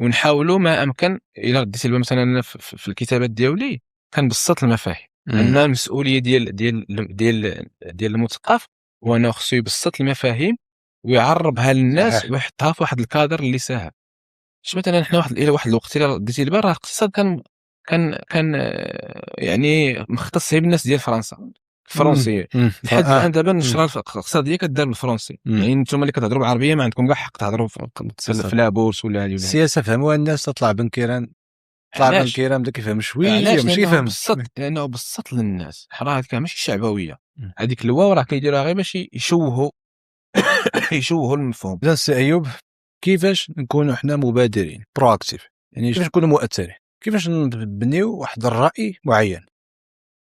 ونحاولوا ما امكن. الى رديتي البال مثلا في الكتابات ديالي كنبسط المفاهيم ان المسؤوليه ديال المثقف هو انه خصو يبسط المفاهيم ويعربها للناس ويحطها في واحد الكادر اللي ساهل. مثلا حنا واحد الوقت الى رديتي البال راه الاقتصاد كان يعني مختص غير بالناس ديال فرنسا الفرنسيه. لحد الان دابا النشره الاقتصاديه كدار بالفرنسي. يعني نتوما اللي كتهضروا بالعربيه ما عندكم كاع حق تهضروا في لابورس ولا هذه السياسه فهموها الناس. تطلع بنكيران بدا كيفهم شويه ماشي يفهم لانه بسط للناس. راه هذيك ماشي شعبويه. هذيك الواو راه كيديروها غير باش يشوهوا المفهوم. اذا السي ايوب كيفاش نكونوا حنا مبادرين برواكتيف؟ يعني كيفاش نكونوا مؤثرين؟ كيفاش نبنيو واحد الراي معين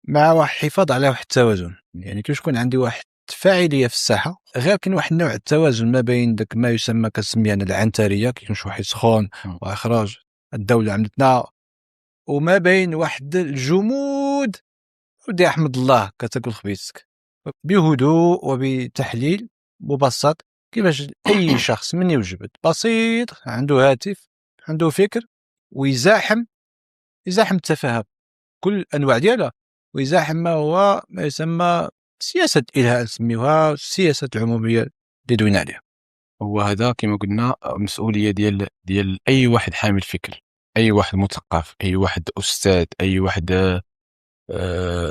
مع واحد الحفاظ على واحد التوازن؟ يعني كيفاش يكون عندي واحد فاعليه في الساحه غير كاين واحد النوع التوازن ما بين داك ما يسمى كنسميه انا العنتريه كيكون شي واحد سخون واخراج الدوله عندنا وما بين واحد الجمود ودي احمد الله كتاكل خبيزتك بهدوء وبتحليل مبسط. كيفاش اي شخص من يوجد بسيط عنده هاتف عنده فكر ويزاحم التفاهه كل الانواع ديالها ويزاحم ما يسمى سياسه الهاء نسميوها السياسه العموميه اللي دوينا عليها. هو هذا كما قلنا مسؤوليه ديال اي واحد حامل فكر، اي واحد مثقف، اي واحد استاذ، اي واحد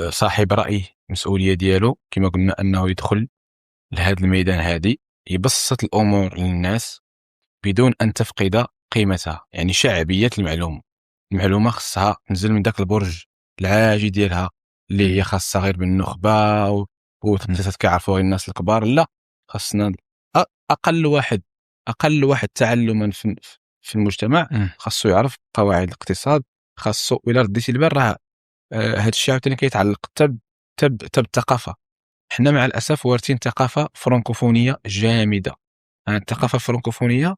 صاحب راي. مسؤوليه ديالو كما قلنا انه يدخل لهذا الميدان هادي يبسط الامور للناس بدون ان تفقد قيمتها. يعني شعبيه المعلومه خصها تنزل من ذاك البرج العاجي ديالها اللي هي خاصه غير بالنخبه وثلاثه كيعرفوا غير الناس الكبار. لا، خاصنا اقل واحد تعلما في المجتمع خاصو يعرف قواعد الاقتصاد. خاصو الى رديتي البال راه هذا الشيء عاوتاني كيتعلق بالثقافه. حنا مع الاسف وارثين ثقافه فرنكوفونيه جامده. الثقافه الفرنكوفونيه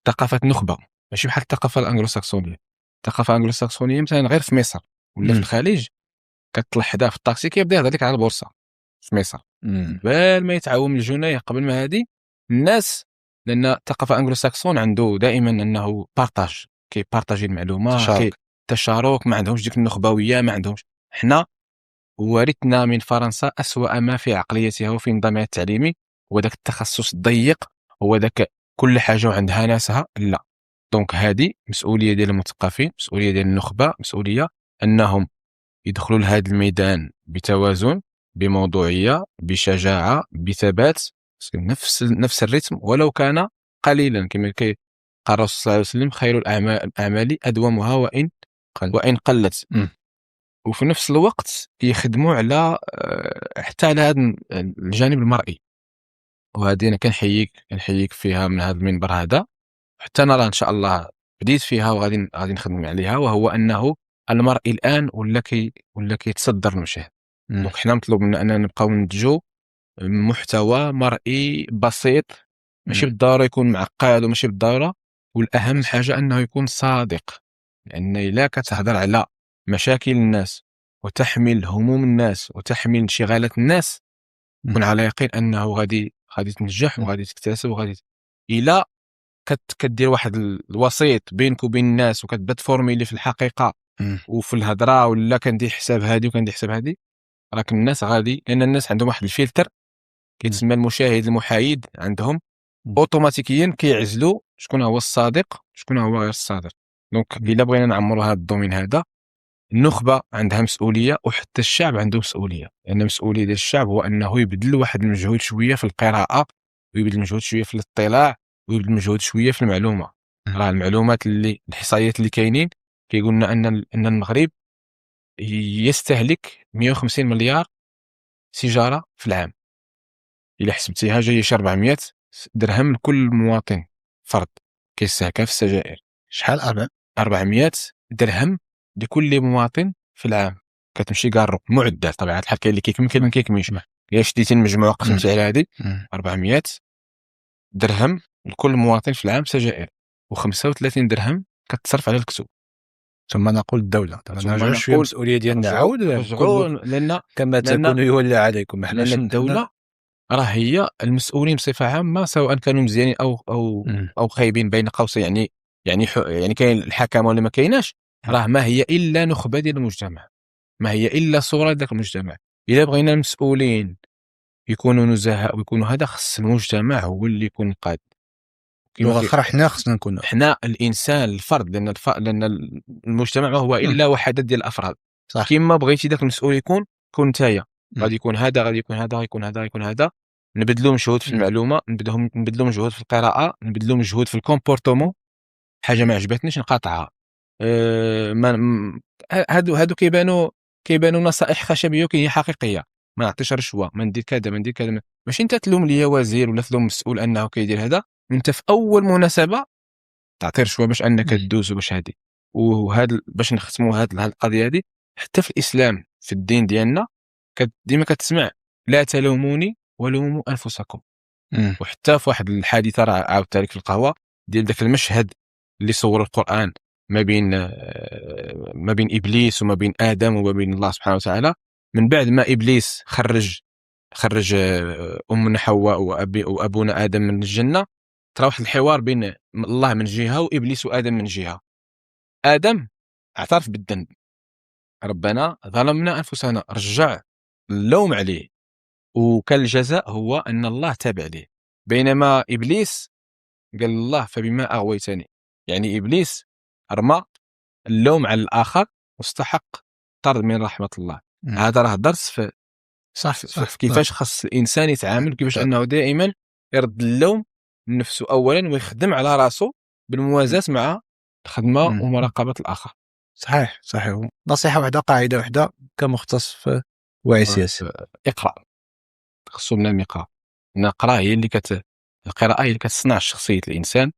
ثقافه نخبه ماشي بحال الثقافه الانجلوساكسونيه. الثقافه الانجلوساكسونيه مثلا غير في مصر ولا في الخليج كتطلع حدا في الطاكسي كيبدا يهضر لك على البورصه في مصر قبل ما يتعوم الجنيه قبل ما هذه الناس. لان الثقافه الانجلوساكسون عنده دائما انه كيبارطاجي المعلومه تشارك ما عندهمش ديك النخبويه ما عندهمش. حنا ورثنا من فرنسا أسوأ ما في عقليتها وفي نظامها التعليمي هو ذاك التخصص الضيق، هو ذاك كل حاجه عندها ناسها. لا، دونك هذه مسؤوليه ديال المثقفين، مسؤوليه ديال النخبه، مسؤوليه انهم يدخلوا لهذا الميدان بتوازن بموضوعيه بشجاعه بثبات نفس الريتم ولو كان قليلا. كما قال الرسول صلى الله عليه وسلم خير الاعمال ادومها وان قلت. وفي نفس الوقت يخدموا على حتى على هذا الجانب المرئي. وهذه انا كنحييك فيها من هذا المنبر هذا، حتى انا راه ان شاء الله بديت فيها وغادي نخدم عليها، وهو انه المرء الان ولا كيتصدر المشهد. دونك حنا مطلوب منا اننا نبقاو ننتجوا محتوى مرئي بسيط، ماشي بالضروره يكون معقد وماشي بالضروره، والاهم حاجه انه يكون صادق، لان الا كتهضر على مشاكل الناس وتحمل هموم الناس وتحمل انشغالات الناس، كن على يقين انه غادي تنجح وغادي تكتسب الا كدير واحد الوسيط بينك وبين الناس وكتبات فورميلي في الحقيقه وفي الهضره، ولا كندير حساب هادي وكندير حساب هادي، راك الناس لان الناس عندهم واحد الفلتر كيتسمى المشاهد المحايد عندهم، اوتوماتيكيا كيعزلوا شكون هو الصادق شكون هو غير الصادق. دونك الا بغينا نعمروا هذا الدومين هذا، النخبه عندها مسؤوليه وحتى الشعب عنده مسؤوليه، لان المسؤوليه ديال الشعب هو انه يبذل واحد المجهود شويه في القراءه، ويبذل مجهود شويه في الاطلاع، ويبذل مجهود شويه في المعلومه. راه المعلومات الاحصائيات اللي كاينين كيقول لنا ان المغرب يستهلك 150 مليار سيجاره في العام. الا حسبتيها جايه شي 400 درهم لكل مواطن فرد كيستهلكها في السجائر. شحال 400 درهم لكل مواطن في العام، كتمشي كارو معدل طبيعه الحال، كاين اللي كيكمل كاين اللي ما كيكملش. الا شديتي المجموع قسمتي على هذه 400 درهم لكل مواطن في العام سجائر، و35 درهم كتصرف على الكتب. ثم نقول الدولة نرجعوا شويه المسؤوليه ديالنا عاود لان كما تكون يولى عليكم، ما حناش الدولة راه هي المسؤولين بصفه عامه، سواء كانوا مزيانين او خايبين بين قوسين، يعني كاين الحكمه ولا ما كايناش، راه ما هي الا نخبه ديال المجتمع، ما هي الا صوره ذاك المجتمع. الا بغينا المسؤولين يكونوا نزهاء ويكونوا هذا، خص المجتمع هو اللي يكون القائد. لغه اخرى حنا خصنا نكونوا حنا الانسان الفرد، لان المجتمع ما هو الا وحدات ديال الافراد. كيما بغيتي ذاك المسؤول يكون نتايا، غادي يكون هذا غادي يكون هذا غيكون هذا غيكون هذا. نبذلوا مجهود في المعلومه، نبذلوا مجهود في القراءه، نبذلوا مجهود في الكومبورتمون. حاجه ما عجبتنيش نقاطعها. هادو كيبانوا نصائح خشبيه وهي حقيقيه. ما نعطيش رشوه، ما ندير كذا ما ندير كذا. ماشي انت تلوم ليا وزير ولا تلوم مسؤول انه كيدير هذا، انت في اول مناسبه تعطي رشوه باش انك تدوز وباش هادي. وهذا باش نختموا هذه القضيه هذه، حتى في الاسلام في الدين ديالنا ديما كتسمع لا تلوموني ولوموا انفسكم. وحتى في واحد الحادثه راه عاودتها لك في القهوه ديال ذاك المشهد اللي صور القران ما بين ابليس وما بين ادم وما بين الله سبحانه وتعالى، من بعد ما ابليس خرج امنا حواء وابونا ادم من الجنه، ترى واحد الحوار بين الله من جهه وابليس وادم من جهه. ادم اعترف بالذنب، ربنا ظلمنا انفسنا، رجع اللوم عليه، وكان الجزاء هو ان الله تاب عليه. بينما ابليس قال الله فبما اغويتني، يعني ابليس رمى اللوم على الاخر واستحق طرد من رحمه الله. هذا راه درس في في كيفاش خص الانسان يتعامل، كيفاش انه دائما يرد اللوم لنفسه اولا، ويخدم على راسه بالموازاه مع الخدمه ومراقبه الاخر. صحيح نصيحه واحده، قاعده واحده كمختص في وعي السياسي: اقرا. خصو بنادم يقرا. القراءه هي اللي القراءه هي اللي كتصنع شخصيه الانسان،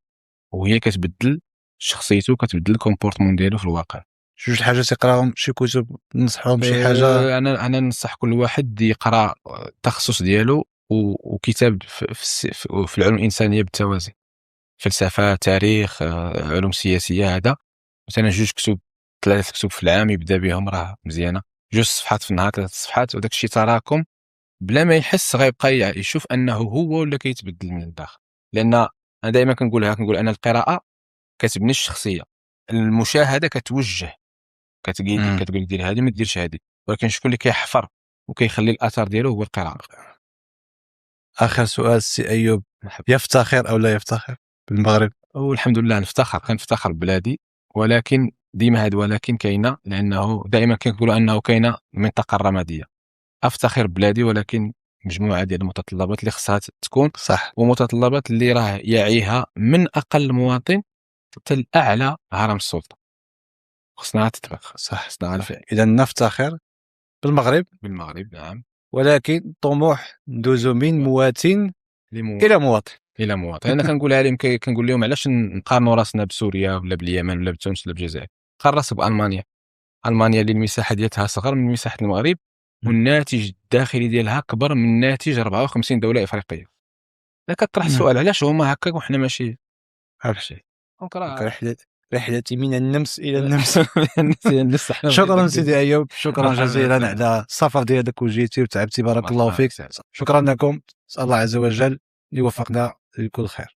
وهي اللي كتبدل شخصيته، كتبدل الكومبورتمون ديالو في الواقع. جوج حاجات يقراهم، شي كتب ننصحهم بشي حاجه. انا ننصح كل واحد يقرا التخصص ديالو وكتاب في العلوم الانسانيه بالتوازي، فلسفه، تاريخ، علوم سياسيه. هذا مثلا 2 كتب 3 كتب في العام يبدا بهم راه مزيانه. 2 صفحات في النهار، 3 صفحات، وداك الشيء تراكم بلا ما يحس غيبقى يشوف انه هو ولا كيتبدل من الداخل. لان انا دائما كنقول ان القراءه كتبني الشخصيه، المشاهده كتوجه، كتقول دير هذه ما ديرش هذه، ولكن شكون اللي كيحفر وكيخلي الاثر ديالو هو القراءه. اخر سؤال سي ايوب، يفتخر او لا يفتخر بالمغرب؟ والحمد لله كنفتخر ببلادي، ولكن ديما هاد ولكن كاينه، لانه دائما كنقولوا انه كاينه المنطقه الرماديه. افتخر ببلادي ولكن مجموعه ديال المتطلبات اللي خصها تكون صح، ومتطلبات اللي راه يعيها من اقل مواطن حتى الاعلى هرم السلطه، خصنا تطبق. صح. اذا نفتخر بالمغرب، نعم، ولكن طموح ندوزو من مواطن الى مواطن. الى مواطن. انا كنقولها لهم كنقول لهم علاش نقارنوا راسنا بسوريا ولا باليمن ولا بتونس ولا بالجزائر؟ قارن راسك بالمانيا. المانيا اللي المساحه ديالها صغر من مساحه المغرب والناتج الداخلي ديالها اكبر من ناتج 54 دوله افريقيه. لا كطرح السؤال علاش هما هكا وحنا ماشي بحال شي. دونك راه رحلتي من النمس الى النمس. شكرا شكرا سيدي ايوب، شكرا جزيلا على السفر ديالك وجيتي وتعبتي، بارك الله فيك. شكرا لكم، نسال الله عز وجل يوفقنا لكل خير.